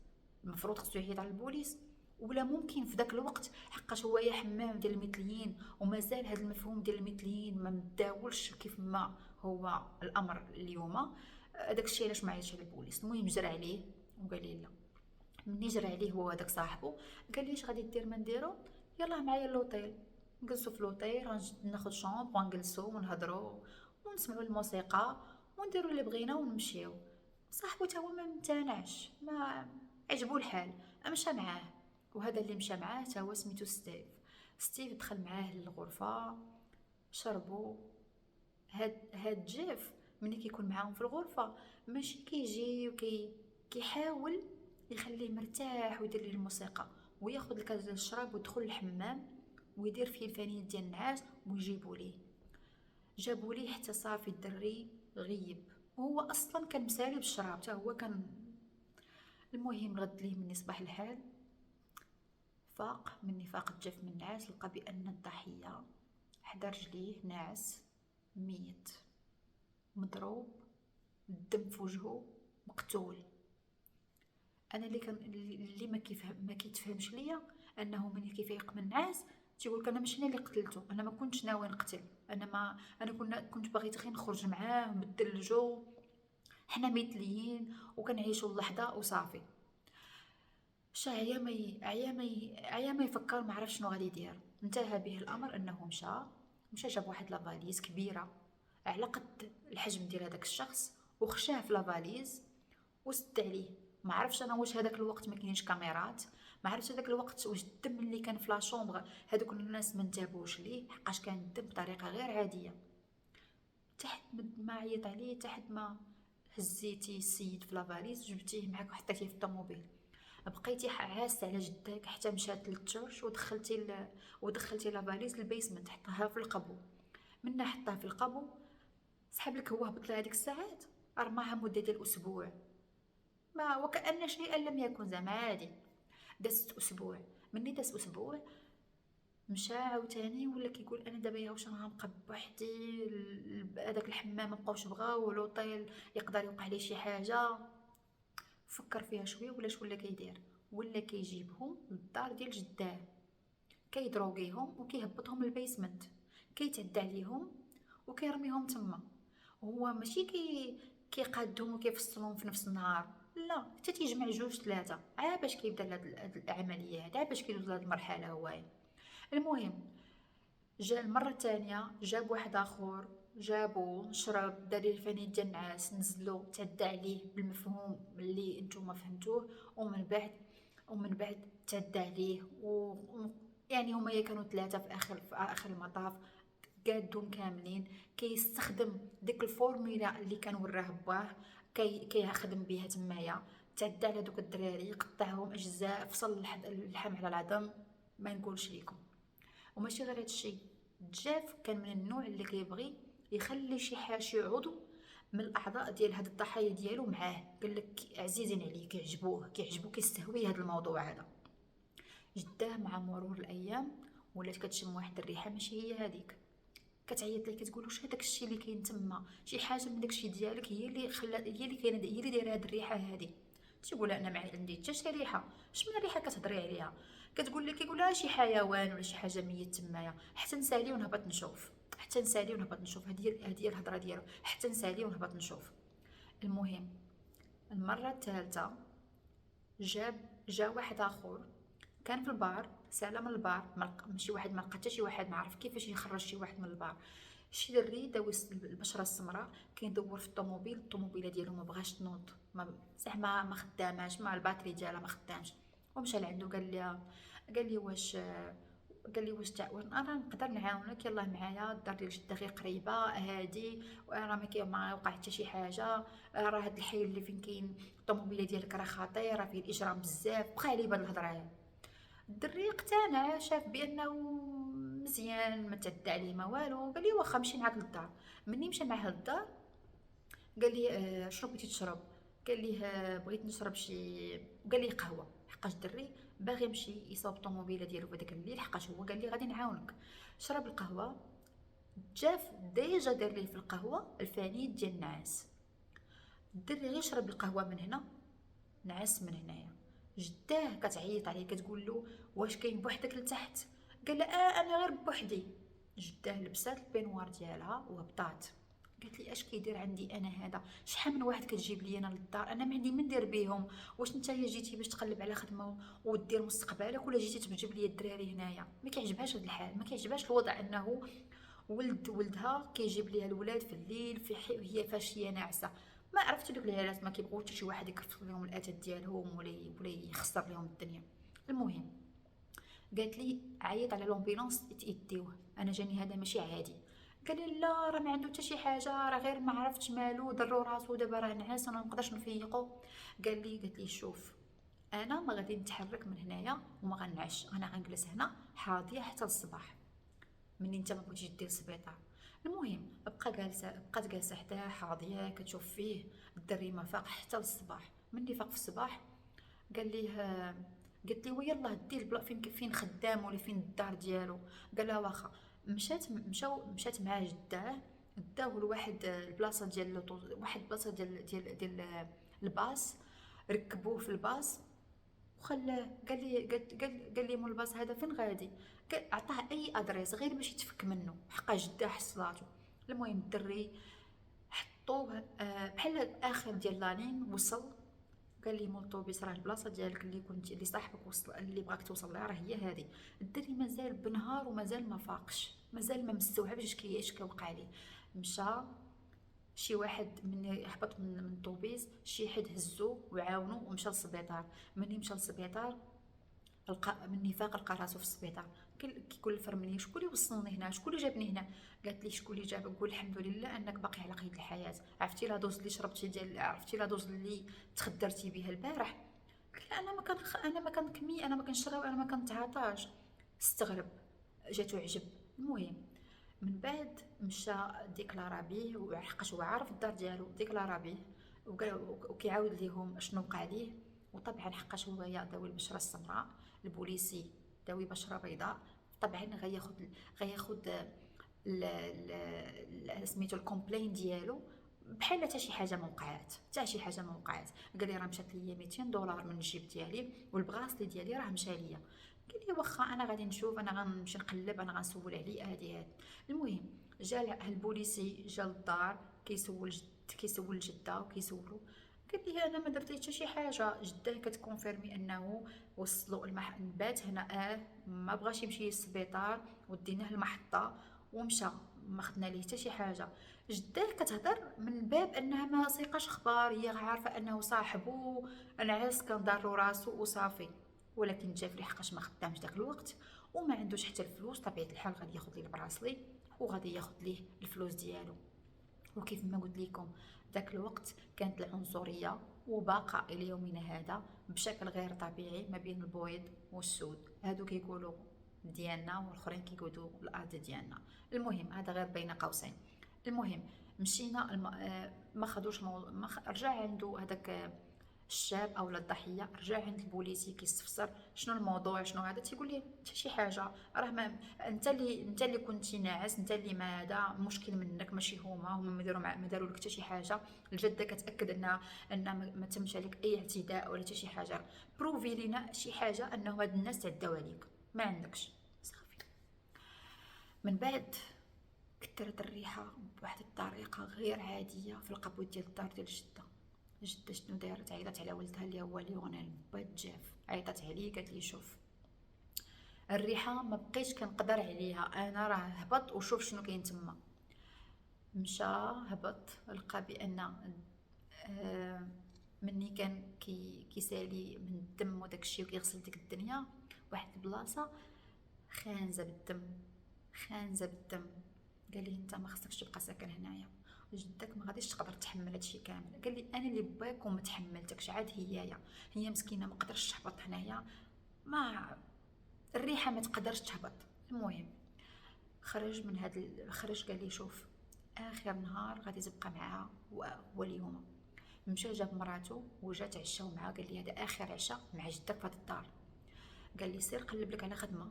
المفروض خصو يعيط على البوليس. ولا ممكن في داك الوقت حقاش هو يا حمام ديال المثليين ومازال هذا المفهوم ديال المثليين ما متداولش كيف ما هو الامر اليوم، داك الشيء علاش ما عيطش على البوليس. المهم جرى عليه وقال لي لا. مني جرى عليه هو هذاك صاحبه قال لي اش غادي دير؟ ما نديرو، يلاه معايا لوطيل. نجلسوا في لوطيل، ناخذ شومبر ونجلسوا ونهضروا ونسمعوا الموسيقى ونديروا اللي بغينا ونمشيو. صاحبو تا هو ما امتنعش، ما عجبو الحال، مشى معاه. وهذا اللي مشى معاه تا هو سميتو ستيف دخل معاه للغرفه، شربوا. هاد جيف ملي كيكون معاهم في الغرفه ماشي كيجي كيحاول يخليه مرتاح ويدير ليه الموسيقى وياخذ الكاس ديال الشراب ويدخل الحمام ويدير فيه الفانيل ديال النعاس ويجيبوا ليه. جابوا ليه حتى صافي الدري غيب، وهو اصلا كان مسالي بالشراب حتى هو كان. المهم رد ليه من صباح الحال، فاق من نفاق الجف من النعاس، لقى بان الضحيه حدا رجليه ناعس، ميت، مضروب، الدم في وجهه، مقتول. انا اللي ما كيتفهمش ليا انه ملي كيفيق من النعاس تيقول لك انا ماشي انا اللي قتلته، انا ما كنتش ناوي نقتل، انا ما انا كنت باغي غير نخرج معاه ونبدل الجو، حنا مثليين وكنعيشوا اللحظه وصافي. شا عيا ما يفكر، ما عرف شنو غادي يدير. انتهى به الامر انه مشى جاب واحد لافاليز كبيره على قد الحجم ديال هذاك الشخص وخشاه في لافاليز وسد عليه. ما عرفش انا واش هذاك الوقت ما كاينش كاميرات، ما عرفتش هذاك الوقت واش الدم اللي كان في لا شومبر هذوك الناس ما انتبهوش ليه، حقاش كان الدم بطريقه غير عاديه. تحت ما عيط عليه، تحت ما هزيتي السيد في لافاليز جبتيه معاك وحطيتيه في الطوموبيل، بقيتي عاسه على جداك حتى مشات للتشرش، ودخلتي لافاليز للبيسمنت، حطها في القبو. منا حطها في القبو، سحب لك هو هبط لها هذيك الساعات، رماها مده ديال اسبوع، ما وكأن شيئا لم يكن، زعما عادي. دازت اسبوع، مني داز اسبوع مشى عاوتاني ولا كيقول انا دابا يا واش غنبقى بوحدي، هذاك الحمام مابقاوش بغاو، لوطيل يقدر يوقع لي شي حاجه. فكر فيها شويه، ولا كيدير، ولا كيجيبهم للدار ديال جداه، كيدروغيهم وكيهبطهم للبيسمنت، كيتعدى عليهم وكيرميهم تما. هو ماشي كيقادهم وكيفصلهم في نفس النهار، لا، حتى تيجمع جوج ثلاثه عا باش كيبدا هاد العمليه هاد، عا باش كيدوز لهاد المرحله هوايا. المهم، جا المره الثانيه جاب واحد اخر، جابو شرب، دار ليه الفنيد ديال النعاس، نزلو تعدى عليه بالمفهوم اللي نتوما فهمتوه. ومن بعد تعدى عليه يعني هما كانوا ثلاثه في اخر المطاف، قادهم كاملين. كيستخدم ديك الفورمولا اللي كان وراه باه، كيخدم بها تمايا. تعدى على دوك الدراري، قطعهم اجزاء، فصل اللحم على العظم، ما نقولش لكم. وماشي غير هادشي، جاف كان من النوع اللي كيبغي يخلي شي عضو من الاعضاء ديال هاد الضحايا ديالو معاه، قال لك عزيزين عليه، كيعجبوه كيستهويه هاد الموضوع هذا. جداه مع مرور الايام ولات كتشم واحد الريحه ماشي هي هذيك، كتعيط ليه كتقول واش هذاك الشيء اللي كاين تما شي حاجه من داك الشيء ديالك هي اللي كاينه، هي اللي دايره هاد الريحه هذه. تيقول انا ما عندي حتى شي ريحه، شمن الريحه كتهضري عليها؟ كتقول لك كيقول لها شي حيوان ولا شي حاجه ميت تمايا، حتى نسالي ونهبط نشوف، هذه هي الهضره ديالو، حتى نسالي ونهبط نشوف. المهم، المره الثالثه جاب جا واحد اخر، كان في البار، سالا من البار، ماشي واحد ما لقى حتى شي واحد، ما عرف كيفاش يخرج شي واحد من البار. شي دري داوي البشره السمراء، كيدور في الطوموبيله ديالو ما بغاش تنوض، زعما ما خداماش، ما الباتري ديالها ما خدامش. ومشى لعندو قال لي واش انا نقدر نعاونك، يلاه معايا الدار ديال جده غير قريبه هادي، وراه ما وقع حتى شي حاجه، راه هاد الحي اللي فين كاين الطوموبيله ديالك راه خطير، راه فيه الاجرام بزاف، بقى عليه بهاد الهضره هادي. الدري اقتنع، شاف بانه مزيان، ما تعدى عليه ما والو، قال لي واخا نمشي معاك للدار. مني مشى معاه للدار، قال لي شنو بغيتي تشرب؟ قال لي بغيت نشرب شي، قال لي قهوه، حقاش الدري باغي يمشي يصاوب الطوموبيله ديالو في داك الليل، حقاش هو قال لي غادي نعاونك. شرب القهوه، جاف ديجا دار ليه في القهوه الفنيد ديال النعاس. الدري غير شرب القهوه من هنا، نعس من هنايا. جداه كتعيط عليه كتقول له واش كاين بوحدك لتحت؟ قال لها انا غير بوحدي. جداه لبسات البينوار ديالها وهبطات، قالت لي اش كيدير عندي انا هذا؟ شحال من واحد كتجيب لي انا للدار، انا ما عندي من ندير بهم، واش نتايا جيتي باش تقلب على خدمه ودير مستقبلك، ولا جيتي تجيب لي الدراري هنايا؟ ما كيعجبهاش هذا الحال، ما كيعجبهاش الوضع انه ولدها كيجيب ليها الولاد في الليل هي فاشيه ناعسه. ما عرفتي دوك العيالات ما كيبغوش حتى شي واحد يكرفس لهم الاتات ديالهم ولا يخسر لهم الدنيا. المهم، قالت لي عيط على لومبيلونس تيديوه، انا جاني هذا ماشي عادي. قال لي لا، راه ما عنده حتى شي حاجه، راه غير ما عرفتش مالو، ضرو راسو دابا راه نعاس، انا ما نقدرش نفيقو. قالت لي شوف، انا ما غادي نتحرك من هنايا وما غنعش، انا غنجلس هنا حاضيه حتى الصباح، مني انت ما بغيتيش دير السبيطار. المهم بقات جالسه حداه حاضيه كتشوف فيه. الدري ما فاق حتى للصباح. مني فاق في الصباح قال ليه قالت لي ويلا دي البلا فين خدام ولا فين الدار ديالو؟ قال لها واخا. مشات مع جداه، داو لواحد البلاصه ديال واحد البلاصه ديال الباص، ركبوه في الباص وخلاه. قال لي مول الباص هذا فين غادي؟ عطاه اي ادريس غير باش يتفك منه، حقا جده حصلاتو. المهم الدري حطوه بحال اخر ديال لانين، وصل. قال لي مول الطوبيس راه البلاصه ديالك اللي صاحبك وصل، اللي بغاك توصل لها راه هي هذه. الدري مازال بنهار ومازال ما فاقش، مازال ما مستوعبش اش كيوقع ليه. مشى شي واحد من هبط من الطوبيس، شي حد هزو وعاونو ومشى للسبيطار. مني مشى للسبيطار من النفاق لقى راسو في السبيطار. كيقول الفرمليه شكون اللي وصلني هنا، شكون اللي جابني هنا؟ قالت لي شكون اللي جابك؟ قول الحمد لله انك باقي على قيد الحياه. عرفتي لا دوز اللي شربتي عرفتي لا دوز اللي تخدرتي بها البارح؟ قلت لها انا ما كنكمي، انا ما كنشرب، انا ما كنتعاطاش. استغرب، جاتو عجب. المهم من بعد مشى ديكلارا بيه، وحقاش هو عارف الدار ديالو، ديكلارا بيه وكيعاود ليهم شنو وقع ليه. وطبعا حقاش هو ذوي البشره السمراء، البوليسي ذوي بشره بيضاء، طبعا غياخد سميتو الكومبلين ديالو بحال حتى شي حاجه ما وقعات، حتى شي حاجه ما وقعات. قال لي راه مشات ليا 200 دولار من الجيب ديالي، والبغاسلي ديالي راه مشى ليا. قال لي واخا انا غادي نشوف، انا غنمشي نقلب، انا غنسول عليه هادي. المهم جا البوليسي جا للدار، كيسول جده وكيسولو. قال لي انا ما درت حتى شي حاجه. جده كتكونفيرمي انه وصلوا نبات هنا، ما بغاش يمشي للسبيطار، وديناه المحطه ومشى، ما خدنا ليه حتى شي حاجه. جده كتهضر من باب انها ما سيقاش اخبار، هي عارفه انه صاحبو نعس كان دارو راسو وصافي. ولكن جافري حقاش ما خدامش داك الوقت وما عندوش حتى الفلوس، طبيعه الحال غادي ياخذ ليه البراسلي وغادي ياخذ ليه الفلوس ديالو. وكيف ما قلت لكم ذاك الوقت كانت العنصريه وباقى الى يومنا هذا بشكل غير طبيعي ما بين البويض والسود. هادو كيقولوا ديالنا والاخرين كيقولوا الارض ديالنا. المهم هذا غير بين قوسين. المهم مشينا ما خدوش رجع عنده هذاك الشاب او الضحيه، رجع عند البوليسي كيستفسر شنو الموضوع شنو هذا. تيقول ليه حتى شي حاجه، راه ما انت اللي كنتي ناعس، انت اللي ما هذا مشكل منك ماشي هما ما داروا لك حتى شي حاجه. الجده كتاكد ان ما تمش عليك اي اعتداء ولا حتى شي حاجه. بروفي لينا شي حاجه انه هاد الناس تعداو عليك، ما عندكش صافي. من بعد كثرت الريحه بواحد الطريقه غير عاديه في القبو ديال الدار ديال جده شنو دارت؟ عيطت على ولدها اللي هو ليونيل بجاف، عيطت عليه قالت لي شوف الريحه ما بقيتش كنقدر عليها، انا راه هبط وشوف شنو كاين تما. مشى هبط لقى بان مني كان كيسالي من الدم وداكشي وكيغسل ديك الدنيا، واحد البلاصه خانزه بالدم، خانزه بالدم. قال لي انت ما خصكش تبقى ساكن هنايا، جدك ما غاديش تقدر تحمل هادشي كامل. قال لي انا اللي باك وما تحملتكش، عاد هي مسكينه ما قدرش تهبط هنايا، ما الريحه ما تقدرش تهبط. المهم خرج قال لي شوف اخر نهار غادي تبقى معاها هو اليوم. مشى جاب مراته وجا تعشاو معاه، قال لي هذا اخر عشاء مع جدك في هاد الدار. قال لي سير قلب لك على خدمه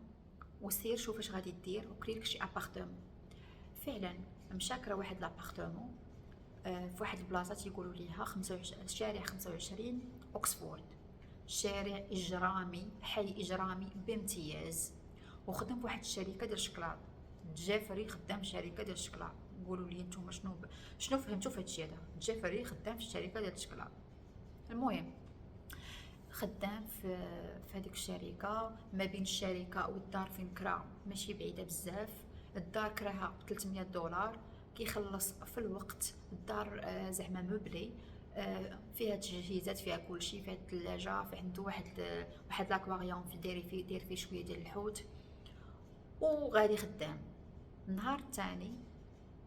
وسير شوف اش غادي دير وكري لك شي ابارتمون. فعلا مشى كرا واحد لابارتمون في واحد البلاصه تيقولوا ليها 25 شارع 25 اوكسفورد. شارع اجرامي، حي اجرامي بامتياز. وخدم في واحد الشركه ديال الشكلاط. جيفري خدام في شركه ديال الشكلاط. قولوا لي نتوما شنو فهمتوا في هادشي هذا؟ جيفري خدام في الشركه ديال الشكلاط. المهم خدام في هذيك الشركه، ما بين الشركه والدار فين كرا ماشي بعيده بزاف. الدار كراها ب 300 دولار، كيخلص في الوقت. الدار زعما مبلي، فيها تجهيزات، فيها كلشي، فيها الثلاجه، في عنده واحد لاكواريوم داير فيه شويه ديال الحوت وغادي خدام. النهار الثاني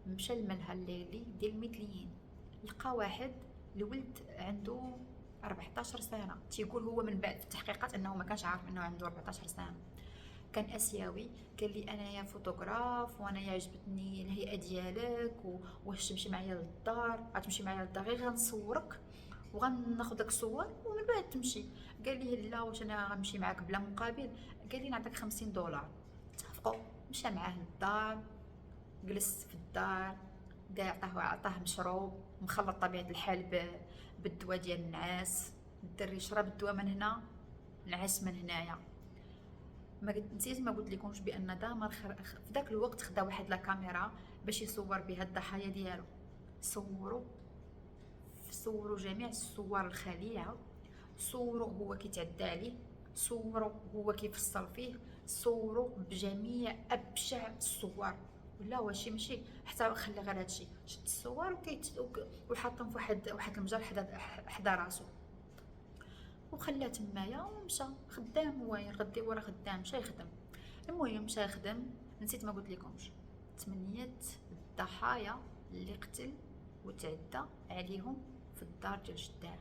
مشى الملهى الليلي ديال المثليين، لقى واحد الولد عنده 14 سنه. تيقول هو من بعد في التحقيقات انه ما كانش عارف انه عنده 14 سنه. كان اسيوي. قال لي انايا فوتوغراف وانا عجبتني الهيئه ديالك، واش تمشي معايا للدار؟ غتمشي معايا للدار غير غنصورك وغناخذ لك صور ومن بعد تمشي. قال لي لا، واش انا غنمشي معاك بلا مقابل؟ قال لي نعطيك 50 دولار. اتفقوا. مشى معاه للدار، جلس في الدار، عطاه مشروب مخلط طبيعه الحال بالدواء ديال النعاس. الدري شرب الدواء من هنا، نعس من هنايا. نسيت ما قلت لكمش بان دامر في ذاك الوقت خدا واحد لا كاميرا باش يصور بها الضحايا ديالو. صوروا جميع الصور الخليعه، صوروا هو كيتعدى عليه، صوروا هو كيفصل فيه، صوروا بجميع ابشع الصور. ولا واش ماشي حتى خلى غير هادشي، شد الصور وحطهم في واحد المجر حدا راسو. وخلاه تمايا ومشى خدام، هو غدي ورا خدام مشى يخدم. المهم مشى يخدم، نسيت ما قلت لكمش 8 الضحايا اللي قتل وتعدى عليهم في الدار ديال جداه،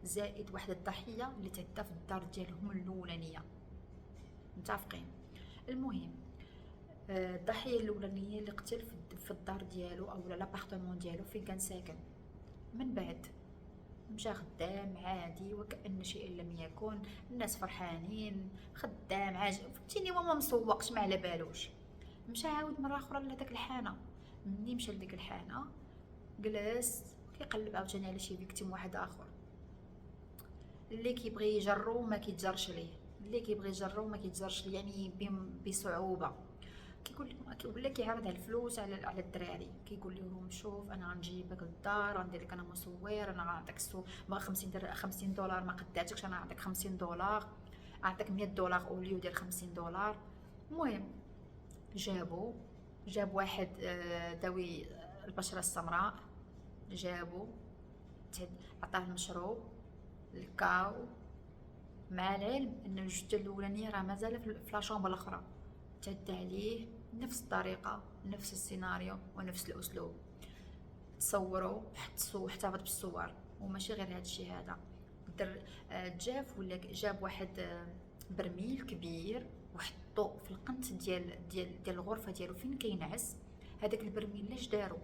زائد واحد الضحيه اللي تعدى في الدار ديالهم الاولانيه، متفقين؟ المهم الضحيه الاولانيه اللي قتل في الدار ديالو او لابارتمون ديالو فين كان ساكن، من بعد مشى خدام عادي وكأن شيء لم يكن، الناس فرحانين، خدام عاجب، فهمتيني، وما مسوقش ما على بالوش. مشى عاود مره اخرى لهداك الحانه، مني مشى لديك الحانه جلس كيقلب عاوتاني على شي فيكتيم واحد اخر اللي كيبغي يجرو ما كيتجرش ليه، اللي كيبغي يجرو ما كيتجرش ليه، يعني بصعوبه. كيقول لك كيعرض على الفلوس على الدراري، كيقول لهم شوف انا غنجيبك للدار، غندير لك انا مصور، انا غنعطيك باغي 50 دولار ما قداتكش، انا نعطيك 50 دولار، اعطيك 100 دولار اوليو ديال 50 دولار. المهم جاب واحد ذوي البشره السمراء، جابو عطاه المشروب الكاو، مع العلم ان الجثه الاولانيه راه مازال في لاشومبر الاخرى، تعدى عليه نفس الطريقه نفس السيناريو ونفس الاسلوب، تصوروا احتفظ بالصور. وماشي غير هادشي هذا، جاب واحد برميل كبير وحطو في القنت ديال الغرفه ديالو فين كينعس. هذاك البرميل لاش دارو؟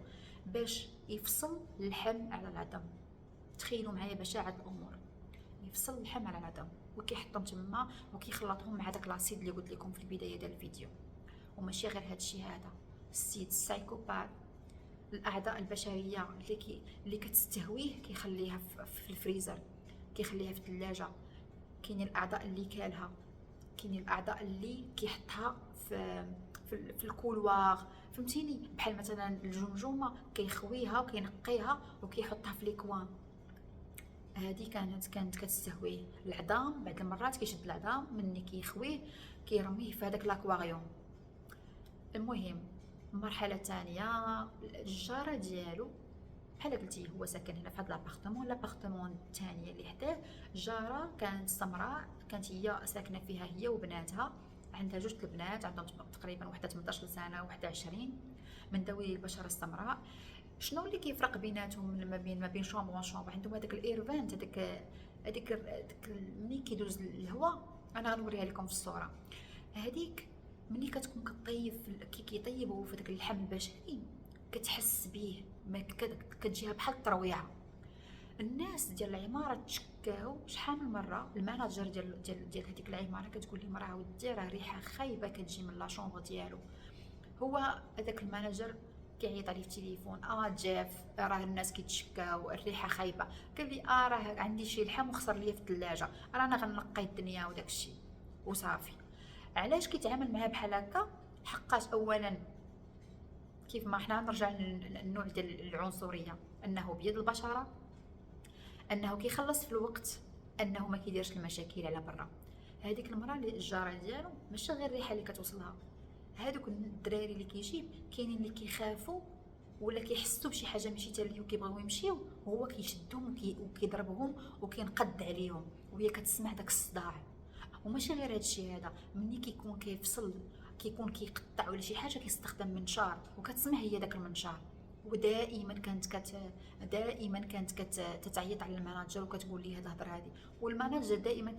باش يفصل اللحم على العظم. تخيلوا معايا بشاعه الامور، يفصل اللحم على العظم وكيحطهم تما وكيخلطهم مع داك لاسيد اللي قلت لكم في البدايه ديال الفيديو. وماشي غير هادشي هذا، السيد السايكوبات الاعضاء البشريه اللي كتستهويه كيخليها في الفريزر، كيخليها في الثلاجه. كاينين الاعضاء اللي كالها، كاينين الاعضاء اللي كيحطها في الكولواغ، فهمتيني؟ بحال مثلا الجمجمه كيخويها وكينقيها وكيحطها في ليكوان. هذه كانت كتستهويه. العظام بعض المرات كيشد العظام مني كيخويه كيرميه في هذاك لاكواريوم. المهم المرحله الثانيه، الجاره ديالو بحال قلتي هو ساكن هنا في هذا لابارتمون الثانيه اللي حداه، جاره كانت سمراء، كانت هي ساكنه فيها هي وبناتها، عندها جوج البنات عندهم تقريبا وحده 18 سنه وحده 20 من ذوي البشره السمراء. شنو اللي كيفرق بيناتهم ما بين شومبر وشومبر؟ عندهم هذاك الايرفانت، هذيك ملي كيدوز الهواء، انا غنوريها لكم في الصوره. هذيك ملي كتكون كيطيبوا في داك اللحم البشري كتحس به، ما كتجيها بحال الترويعه. الناس ديال العماره تشكاو شحال من مره، الماناجر ديال هذيك العماره كتقول لهم راه ودي راه ريحه خايبه كتجي من لا شومبر ديالو. هو هذاك الماناجر كيعيط عليه في التليفون، جيف راه الناس كيتشكاو الريحه خايبه. قال لي راه عندي شي لحم وخسر ليا في الثلاجه، انا غنقي الدنيا وداك الشيء وصافي. علاش كيتعامل معها بحال هكا؟ حقاش اولا كيف ما حنا نرجع للنوع ديال العنصريه، انه بيد البشره، انه كيخلص في الوقت، انه ما كيديرش المشاكل على برا. هذيك المراه اللي الجاره ديالو ماشي غير الريحه اللي كتوصلها، هذوك الدراري اللي كيجيب كاينين اللي كيخافوا ولا كيحسوا بشي حاجه ماشي حتى ليه وكيبغيو يمشيو، وهو كيشدهم وكيضربهم وكينقد عليهم وهي كتسمع داك الصداع. وماشي غير هادشي هذا، ملي كيكون كيفصل كيكون كيقطع ولا شي حاجه كيستخدم منشار وكتسمع هي داك المنشار. ودائما كانت تتعيط على الماناجر وكتقول ليه هاد الهضره هذه، والماناجر دائما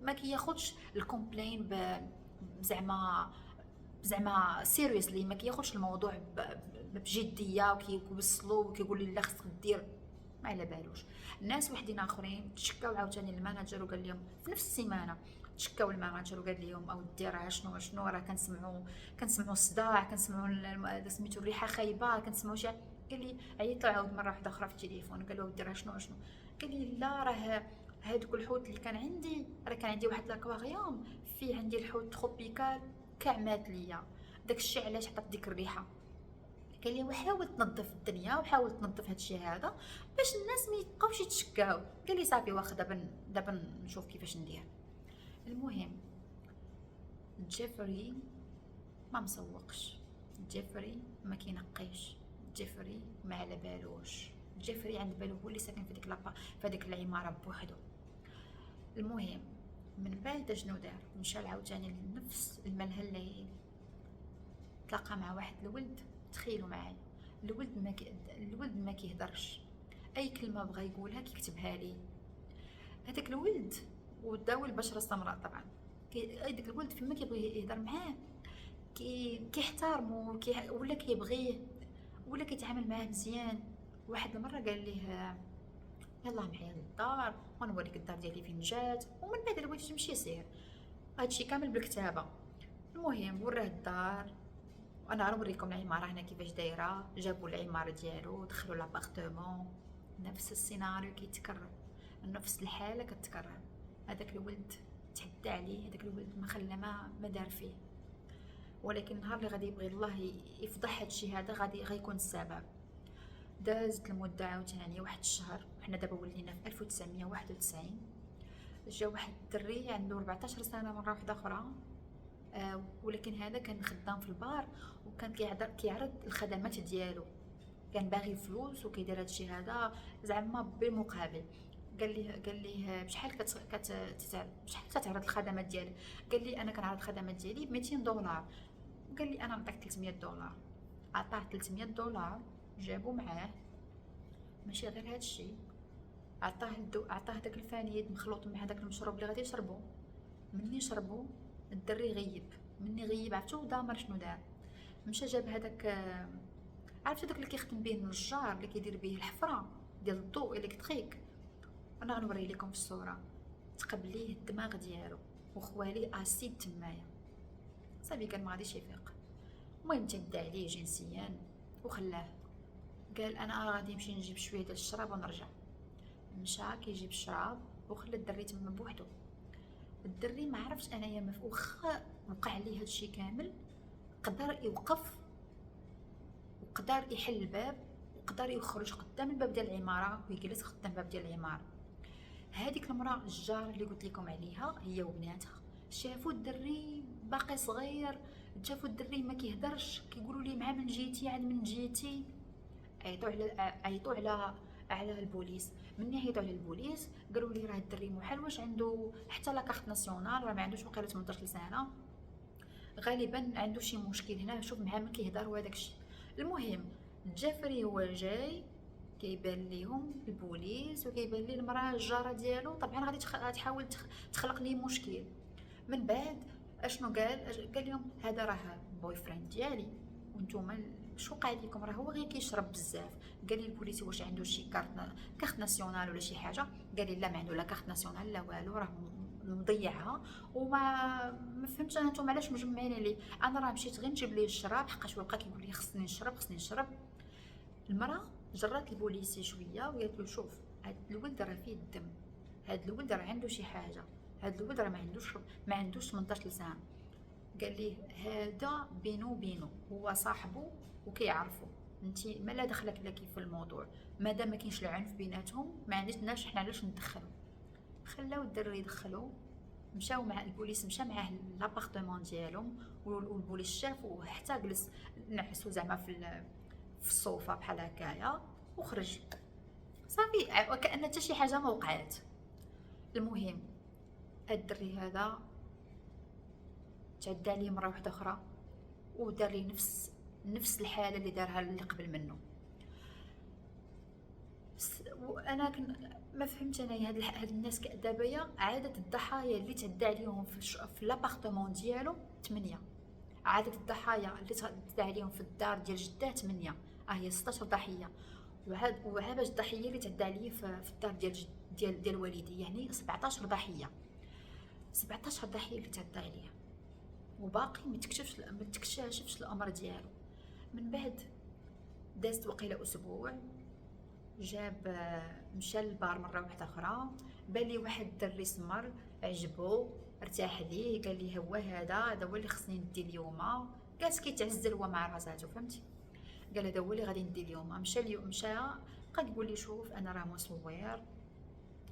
ما كياخذش الكومبلين زعما سيريسلي، ما كياخذش الموضوع بجديه وكيوصلو وكيقول لي لا خصك دير، ما على بالوش. الناس وحدين اخرين تشكاو عاوتاني للماناجر وقال لهم في نفس السيمانه، تشكاو للماناجر وقال لهم اودي راه شنو راه كنسمعوا الصداع، كنسمعوا سميتو الريحه خايبه، كنسمعوا شي. قال لي عيط عاود مره واحده اخرى في التليفون قال له اودي راه شنو. قال لي لا راه هادوك الحوت اللي كان عندي، راه كان عندي واحد لاكواريوم فيه عندي الحوت تروبيكال كاع مات ليا، داك الشيء علاش عطات ديك الريحه. قال لي وحاول تنظف الدنيا وحاول تنظف هادشي هذا باش الناس ما يبقاوش يتشكاو. قال لي صافي واخا دابا نشوف كيفاش ندير. المهم جيفري ما مسوقش، جيفري ما كينقيش، جيفري ما على بالوش، جيفري عند بالو هو اللي ساكن في ديك العماره بوحدو. المهم من بعد شنو دار، مشى عاوتاني لنفس الملهى اللي تلاقى مع واحد الولد. تخيلوا معايا، الولد ما كيهضرش، اي كلمه بغى يقولها كيكتبها لي. هذاك الولد وداوي البشره السمراء طبعا. هذاك الولد فيما كيبغي يهضر معاه كيحتارمو، ولا كيبغيه، ولا كيتعامل معاه مزيان. واحد المره قال ليه يلا معايا للدار ونوريك الدار ديالي فين جات، ومن بعد الولد تمشي سير. هادشي كامل بالكتابه. المهم وراه الدار، وانا غنوريكم العماره هنا كيفاش دايره. جابوا العماره ديالو، دخلوا لابارتمون، نفس السيناريو كيتكرر، نفس الحاله كتكرر. هذاك الولد تعدى عليه، هذاك الولد ما خلى ما دار فيه. ولكن النهار اللي غادي يبغي الله يفضح هادشي هذا غيكون السبب. دازت المده عاوتاني واحد الشهر، حنا دابا ولينا في 1991. جا واحد الدري عنده 14 سنه مره واحده اخرى، ولكن هذا كان خدام في البار، وكان كيعرض الخدمات ديالو. كان باغي فلوس وكيدير هادشي هذا زعما بالمقابل. قال ليه بشحال كتعرض الخدمات ديالك؟ قال لي انا كنعرض الخدمات ديالي ب 200 دولار. قال لي انا نعطيك 300 دولار. عطاه 300 دولار، جابو معاه. ماشي غير هادشي، عطاه داك الفانيد مخلوط مع داك المشروب اللي غادي يشربو. مني شربو الدري غيب، مني غيب عرفتو دامر شنو دار. مشى جاب هذاك، عرفتو داك اللي كيخدم به النجار اللي كيدير به الحفره ديال الضوء الكتريك. انا غنوري لكم في الصوره. تقبليه الدماغ ديالو وخواليه اسيد تمايا، صافي كان ما غاديش يفيق. المهم تدى عليه جنسيا وخلاه. قال انا غادي نمشي نجيب شويه ديال الشراب ونرجع. مشى كيجيب الشراب وخلى الدري تما بوحدو. الدري ما عرفش انايا واخا وقع عليه هادشي كامل، قدر يوقف وقدر يحل الباب وقدر يخرج قدام الباب ديال العماره ويجلس قدام الباب ديال العماره. هذيك المراه الجار اللي قلت لكم عليها هي وبناتها شافوا الدري باقي صغير، شافوا الدري ما كيهدرش، كيقولوا لي مع من جيتي عاد من جيتي. عيطوا على البوليس. مني عيطوا على البوليس قالوا لي راه الدري محال واش عنده حتى لا كارت ناسيونال، راه ما عندوش وقيله 18 سنه، غالبا عنده شي مشكل هنا، شوف مع من كيهضر وهداك الشيء. المهم جافري هو جاي كيبان ليهم البوليس وكيبان لي المراه الجاره ديالو، طبعا غادي تحاول تخلق ليه مشكل. من بعد اشنو قال لهم هذا راه بوي فريند ديالي وانتوما شو وقع لكم، راه هو غير كيشرب بزاف. قال لي البوليسي واش عنده شي كارت ناسيونال ولا شي حاجه؟ قال لي لا ما عنده لا كارت ناسيونال لا والو، راه مضيعها. وما فهمتش انا نتوما علاش مجمعين لي. انا راه مشيت غير نجيب ليه الشراب حقاش بقى كيقول لي خصني نشرب. المراه جرات البوليسي شويه وقالت له شوف هاد الولد راه فيه الدم، هاد الولد راه عنده شي حاجه، هاد الولد راه ما عندوش 18 سنه. قال ليه هذا بينو هو صاحبه وكيعرفوا، انت ما لا دخلك لك في الموضوع، مادام ما كاينش العنف بيناتهم ما عندناش حنا علاش ندخلوا. خلاو الدري يدخلوا، مشاو مع البوليس، مشى معاه لابارتمون ديالهم، والبوليس شافو حتى جلس نعسو زعما في الصوفه بحال هكايا وخرج. صافي وكأن حتى شي حاجه ما وقعات. المهم الدري هذا تعدى عليه مره واحده اخرى ودار لي نفس الحاله اللي دارها اللي قبل منه. وانا ما فهمتش انا هاد الناس دابا عدد الضحايا اللي تعدى عليهم في لابارتمون ديالو 8. عدد الضحايا اللي تعدى عليهم في الدار ديال جداه 8. هي 16 ضحيه. وعاد باش الضحيه اللي تعدى عليه في الدار ديال والدي، يعني 17 ضحيه. 17 ضحيه اللي تعدى عليه وباقي ما تكتشفش الامر ديالو. من بعد دازت وقيله اسبوع، مشى للبار مره واحده اخرى، بان لي واحد الدري سمر عجبو ارتاح ليه، قال لي هذا هو اللي خصني ندي اليوم. جالس كيتعزل هو مع راساتو فهمتي. قال هذا هو اللي غادي ندي اليوم. مشى بقى يقول لي شوف انا راه مصور،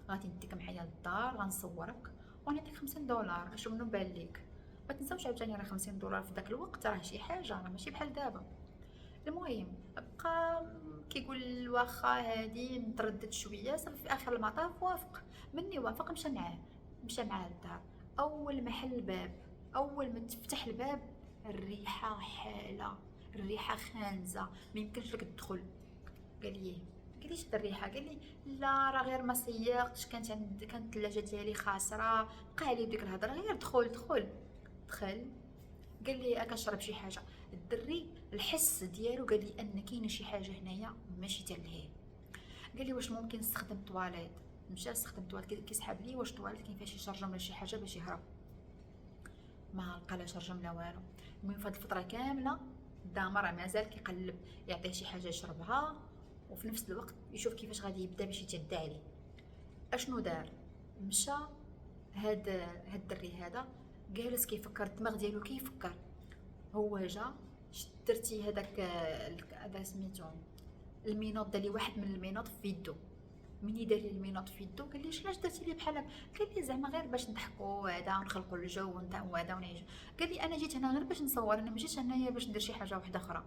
غادي نديك معايا للدار غنصورك ونعطيك 50 دولار. اش منو بان ليك؟ ما تنساوش عاوتاني راه 50 دولار في داك الوقت راه شي حاجه، راه ماشي بحال دابا. المهم بقى كيقول واخا هادي، متردد شويه، صافي في اخر المطاف وافق. مني وافق مشى معاه. مشى معاه للدار. اول ما حل الباب، اول ما تفتح الباب، الريحه حاله، الريحه خانزه، ما يمكنش لك تدخل. قال لي شد الريحه، قال لي لا راه غير ما سيقتش، كانت الثلاجه ديالي خاسره، بقى عليه ديك الهضره، غير دخل دخل. دخل، قال لي اكنشرب شي حاجه. الدري الحس ديالو قال لي ان كاينه شي حاجه هنايا ماشي تلهيه. قال لي واش ممكن نستخدم طواليت. مشى استخدم طواليت، كيسحب لي واش طواليت كاين فيها شي شرجم ولا شي حاجه باش يهرب. ما لقى لا شرجم لا والو. المهم فهاد الفتره كامله دامر مازال كيقلب يعطيه شي حاجه يشربها، وفي نفس الوقت يشوف كيفاش غادي يبدا باش يتعدى عليه. اشنو دار؟ مشى هاد الدري هذا جالس كيفكر، الدماغ ديالو كيفكر. هو جا درتي هذا سميتو المينوط، دار لي واحد من المينوط في يدو. مني دار لي المينوط في يدو قال لي علاش درتي لي بحال هكا؟ قال لي زعما غير باش نضحكوا هذا ونخلقوا الجو وهذا ونعيش. قال لي انا جيت هنا غير باش نصور، انا ما جيتش هنايا باش ندير شي حاجه واحده اخرى.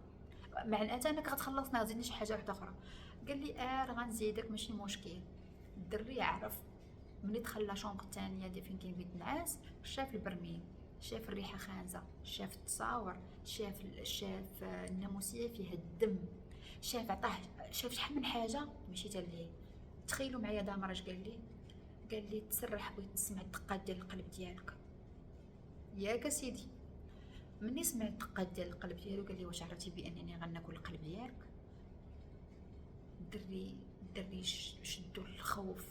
مع الاتى انك غتخلصنا غتزيدني شي حاجه واحده اخرى. قال لي راه غنزيدك ماشي مشكل. الدري عرف. ملي دخل لا شومبر الثانيه ديال فين كاين بيت النعاس، شاف البرميل، شاف الريحه خانزه، شاف التصاور، شاف الناموسيه فيها الدم، شاف عطاه، شاف شحال من حاجه ماشي حتى ليه. تخيلوا معايا دامر اش قال لي؟ قال لي تسرح بغيت نسمع الدقات ديال القلب ديالك. ياك سيدي. مني سمعت الدقات ديال القلب ديالو قال لي واش عرفتي بانني غناكل القلب ديالك؟ الدري شدو الخوف،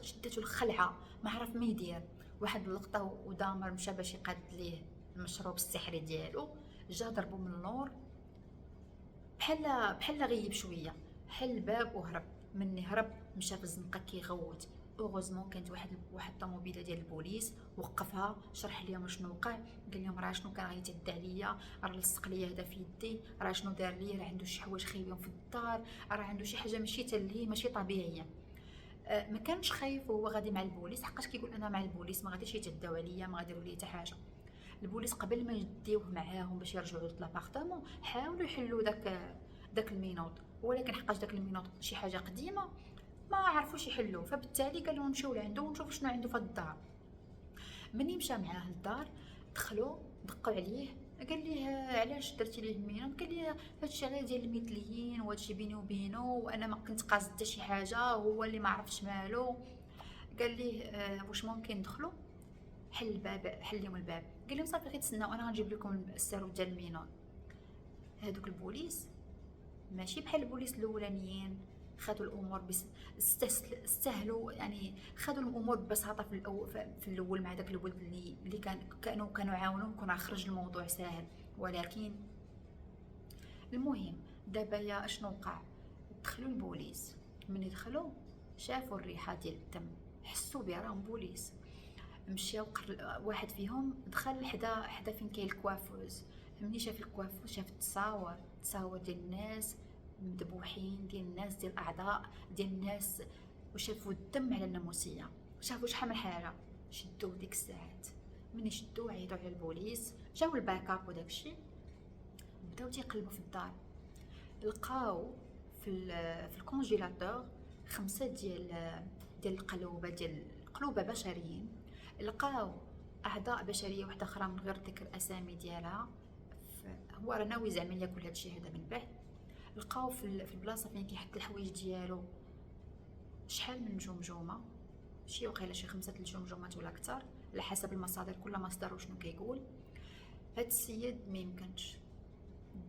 شدته الخلعه، ما عرف ما يدير. واحد اللقطه ودامر مشى باش يقاد ليه المشروب السحري ديالو، جا ضربو من اللور، بحال غيب شويه، حل الباب وهرب. مني هرب مشى في الزنقه كيغوت. اوغوزمون كانت واحد الطوموبيله ديال البوليس، وقفها شرح ليهم شنو وقع. قال لهم راه شنو كان غيتعدى عليا، راه لصق ليا هذا في يدي، راه شنو دار ليا، راه عنده شي حوايج خايبين في الدار، راه عنده شي حاجه ماشي تلهي ماشي طبيعيه. ما كانش خايف وهو غادي مع البوليس، حقاش كيقول انا مع البوليس ما غاديش يتعداو عليا، ما غاديروا لي حتى حاجه. البوليس قبل ما يديوه معاهم باش يرجعوا لابارتمون حاولوا يحلوا داك المينوط، ولكن حقاش داك المينوط شي حاجه قديمه ما عرفوش يحلوه، فبالتالي قالوا نمشيو لعندو ونشوفوا شنو عنده في الدار. مني مشى معاه للدار، دخلوا دقوا عليه، قال ليه علاش درتي ليه المينوط؟ قال لي هادشي غير ديال المثليين وهادشي بيني وبينه، وانا ما كنت قاصد حتى شي حاجه، هو اللي ما عرفش مالو. قال ليه واش ممكن ندخلوا؟ حل الباب، حل لهم الباب، قال لهم صافي غير تسناو انا غنجيب لكم الساروت ديال المينوط. هادوك البوليس ماشي بحال البوليس الاولانيين، خدوا الامور استهلوا، يعني خدوا الامور ببساطه في الاول مع داك الولد اللي كانوا عاونوه، كون خرج الموضوع ساهل. ولكن المهم دابا يا اشنو وقع؟ دخلوا البوليس، من دخلوا شافوا الريحه ديال الدم، حسوا بها راهم بوليس. مشاو واحد فيهم دخل حدا فين كاين الكوافوز. مني شاف الكوافوز شاف التصاور ديال الناس مذبوحين، ديال الناس ديال الاعضاء ديال الناس، وشافوا الدم على الناموسيه، شافوا شحال من حاجه. شدوه ديك الساعات، مني شدوه عيطوا على البوليس، جاو الباكاب وداكشي، بداو تيقلبوا في الدار. لقاو في الكونجيلاتور 5 ديال القلوبه، ديال قلوبه بشريين. لقاو اعضاء بشريه واحده اخرى من غير ذكر اسامي ديالها، هو راه ناوي زعما ياكل هادشي هذا من بعد. لقاو في البلاصه فين كيحط الحوايج ديالو شحال من جمجمه، شي وقيله شي 5 الجمجمات ولا اكثر على حسب المصادر، كل مصدر وشنو كيقول. هاد السيد ما يمكنش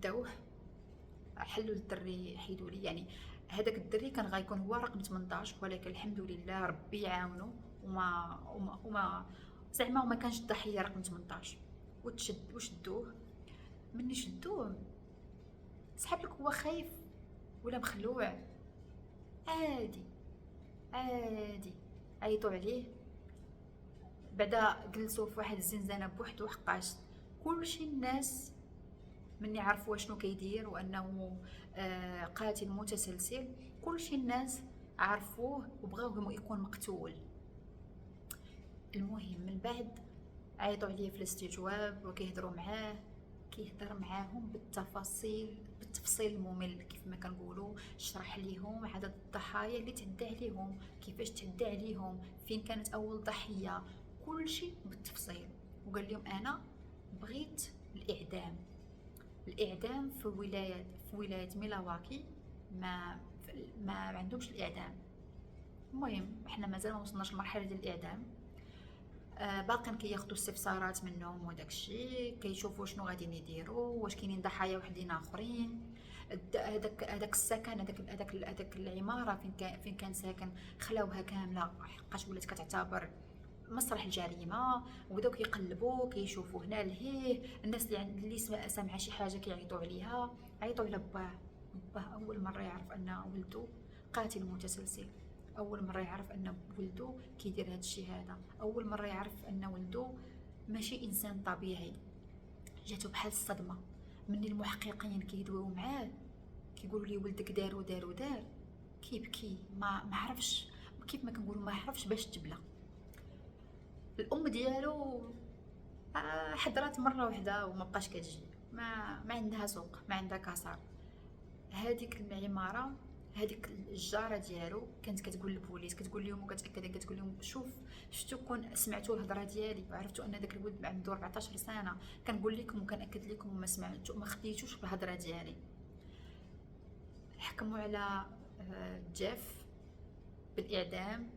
داوه، حلوا الدري حيدوا لي، يعني هذاك الدري كان غيكون هو رقم 18، ولكن الحمد لله ربي يعاونو وما زعما وما كانش الضحيه رقم 18. وشدوه. مني شدوه سحب لك هو خايف ولا مخلوع، عادي عادي. عيطوا عليه، بعدا جلسوا في واحد الزنزانه بوحدو، حقاش كلشي الناس مني عرفوا شنو كيدير وانه قاتل متسلسل، كلشي الناس عرفوه وبغاوه يكون مقتول. المهم من بعد عيطوا عليه في الاستجواب وكيهضروا معاه، كيهضر معاهم بالتفاصيل بالتفصيل الممل كيف ما كنقولوا، شرح ليهم عدد الضحايا اللي تعدى عليهم، كيفاش تعدى عليهم، فين كانت اول ضحيه، كل شيء بالتفصيل. وقال لهم انا بغيت الاعدام. الاعدام في ولايه ميلاواكي ما عندهمش الاعدام. المهم احنا مازال ما وصلناش لمرحله ديال الاعدام. باقين كياخذوا استفسارات منهم وداكشي، كيشوفوا شنو غاديين يديروا، واش كاينين ضحايا وحدين اخرين. هذاك السكن، هذاك العماره فين كان ساكن، خلاوها كامله حقاش ولات كتعتبر مسرح الجريمه. وبداو كيقلبوا كيشوفوا هنا لهيه، الناس اللي سامعه شي حاجه كيعيطوا عليها، عيطوا على باه. باه اول مره يعرف ان ولده قاتل متسلسل، اول مره يعرف ان ولده كيدير هذا الشيء هذا، اول مره يعرف ان ولده ماشي انسان طبيعي. جاتو بحال الصدمه من المحققين كيدويو معاه، كيقولوا لي ولدك دار ودار ودار، كيبكي ما عرفش، كيف ما كنقولوا ما عرفش باش تبلى. الام ديالو حضرات مره واحده وما بقاش كتجي، ما عندها سوق، ما عندها كسار. هذيك العماره، هذيك الجاره ديالو كانت كتقول للبوليس، كتقول لهم وكتاكد، كتقول لهم شفتوا كون سمعتوا الهضره ديالي وعرفتوا ان داك الولد عنده 14 سنه، كنقول لكم وكناكد لكم وما سمعتوا، ما خديتوش بالهضره ديالي. حكموا على جيف بالاعدام.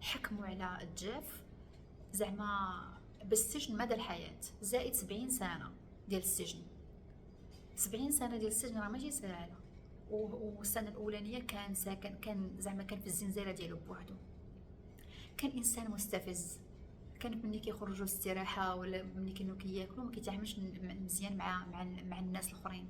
حكموا على جيف زعما بالسجن مدى الحياة زائد 70 سنة ديال السجن. 70 سنة ديال السجن راه ماشي سهلة. والسنة الأولانية كان ساكن، كان في الزنزانة ديالو بوحدو. كان إنسان مستفز، كان ملي كيخرجوا الاستراحة ولا ملي كانوا كياكلوا ما كيتعاملش مزيان مع الناس الاخرين.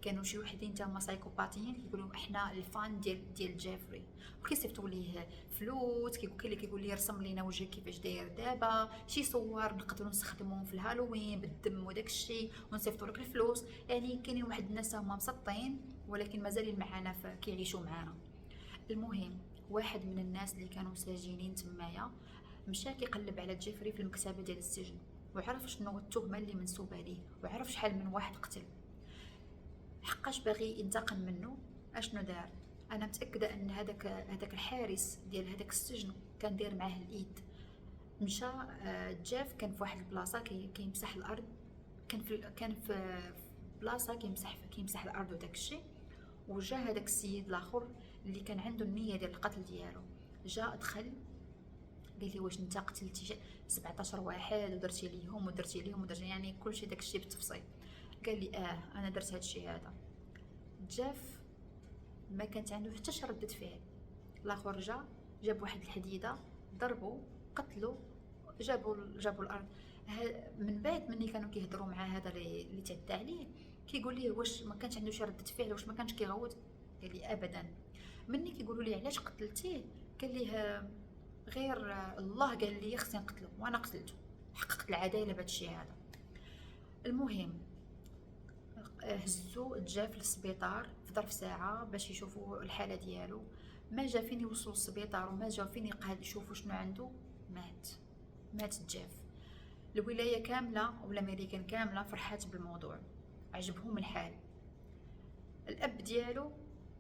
كانوا شي وحدين تما سايكوباتيين كيقولوا احنا الفان ديال جيفري، وكيصيفطوا ليه فلوس. كاين اللي كيقول لي رسم لينا وجهك كيفاش داير دابا، شي صور نقدروا نستخدموهم في الهالوين بالدم وداك الشيء ونصيفطوا لك الفلوس. يعني كاينين واحد الناس هما مسطين ولكن مازالين معنا كيعيشوا معنا. المهم واحد من الناس اللي كانوا ساجينين تمايا مشى كيقلب على جيفري في المكتبه ديال السجن، وعرف شنو التهمه اللي منسوبه ليه، وعرف شحال من واحد قتل. حقاش باغي ينتقم منه. اشنو دار؟ انا متاكده ان هذاك الحارس ديال هذاك السجن كان داير معاه الايد. مشى جيف كان في واحد البلاصه كيمسح الارض، كان في بلاصه كيمسح الارض وداك الشيء. وجا هذاك السيد الاخر اللي كان عنده النيه ديال القتل ديالو، جا دخل قال لي واش انت قتلتي 17 واحد ودرتي ليهم يعني كلشي داكشي بالتفصيل. قال لي انا درت هادشي هذا. جاف ما كانت عنده حتى شي ردة فعل. الاخر جاب واحد الحديده ضربوا قتلوا، جابوا الارض. من بعد مني كانوا كيهضروا مع هذا اللي تعدى عليه، كيقول ليه واش ما كانش عنده شي ردة فعل، واش ما كانش كيغوت. قال لي ابدا. مني كيقولوا لي علاش قتلتيه، قال ليه غير الله قال لي خصني نقتلو وانا قتلته، حققت العداله بهذا الشيء هذا. المهم هزو جاف للسبيطار في ظرف ساعه باش يشوفوا الحاله ديالو. ما جا فين يوصلوا للسبيطار وما جا فين يشوفوا شنو عنده، مات جاف. الولايه كامله ولا امريكان كامله فرحات بالموضوع، عجبهم الحال. الاب ديالو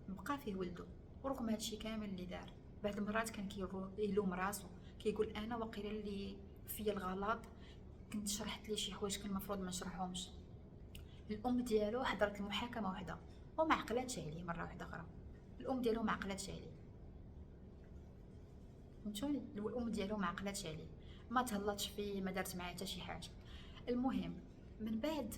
بقى فيه ولده ورغم هادشي كامل اللي دار. بعض المرات كان كيلوم راسو، كيقول انا وقيلا اللي فيا الغلط، كنت شرحت لي شي حوايج كان المفروض ما نشرحهمش. الام ديالو حضرت المحاكمه وحده وما عقلاتش عليه مره واحده اخرى. الام ديالو ما عقلاتش عليه، فهمتوني؟ الام ديالو ما عقلاتش عليه، ما تهلطش فيه، ما دارت معاه حتى شي حاجه. المهم من بعد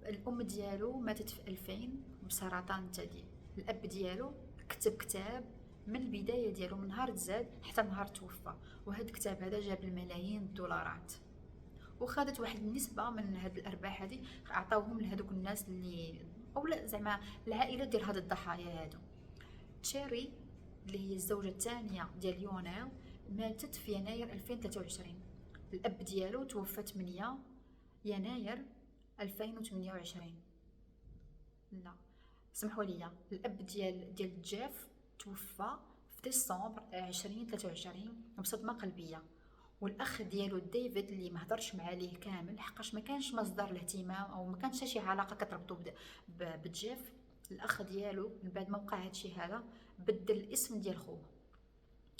الام ديالو ماتت في 2000 بسرطان الثدي. الاب ديالو كتب كتاب من البدايه ديالو، من نهار تزاد حتى نهار توفى، وهذا الكتاب هذا جاب الملايين الدولارات. وخدت واحد النسبه من هاد الارباح هذه عطاوهم لهذوك الناس اللي اولا زعما العائله ديال هاد الضحايا هادو. تشيري اللي هي الزوجه الثانيه ديال يونيل ماتت في يناير 2023. الاب ديالو توفى 8 يناير 2028. لا سمحوا لي، الاب ديال جيف توفى في ديسمبر 2023 بصدمه قلبيه. والاخ ديالو ديفيد اللي ما هضرش مع ليه كامل حقاش ما كانش مصدر الاهتمام او ما كانش شي علاقه كتربطو بجيف. الاخ ديالو من بعد ما وقع هادشي هذا بدل الاسم ديال خوه،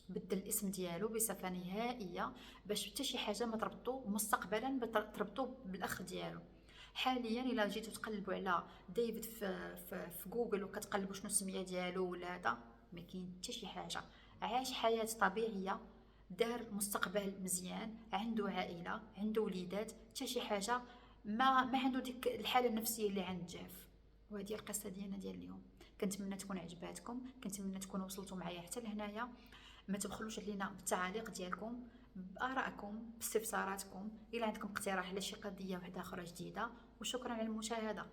بدل الاسم ديالو بصفه نهائيه باش حتى شي حاجه ما تربطو مستقبلا تربطو بالاخ ديالو. حاليا الا جيتو تقلبوا على ديفيد في جوجل وكتقلبوا شنو السميه ديالو ولا هذا، ما كاين حتى شي حاجه. عاش حياه طبيعيه، دار مستقبل مزيان، عنده عائله، عنده وليدات، حتى شي حاجه ما عنده ديك الحاله النفسيه اللي عند جاف. وهذه القصه ديالنا ديال اليوم. كنتمنى تكون عجباتكم، كنتمنى تكونوا وصلتوا معايا حتى لهنايا. ما تبخلوش علينا بالتعاليق ديالكم، بارائكم، باستفساراتكم، الى عندكم اقتراح على شي قضيه واحده اخرى جديده. وشكرا على المشاهده.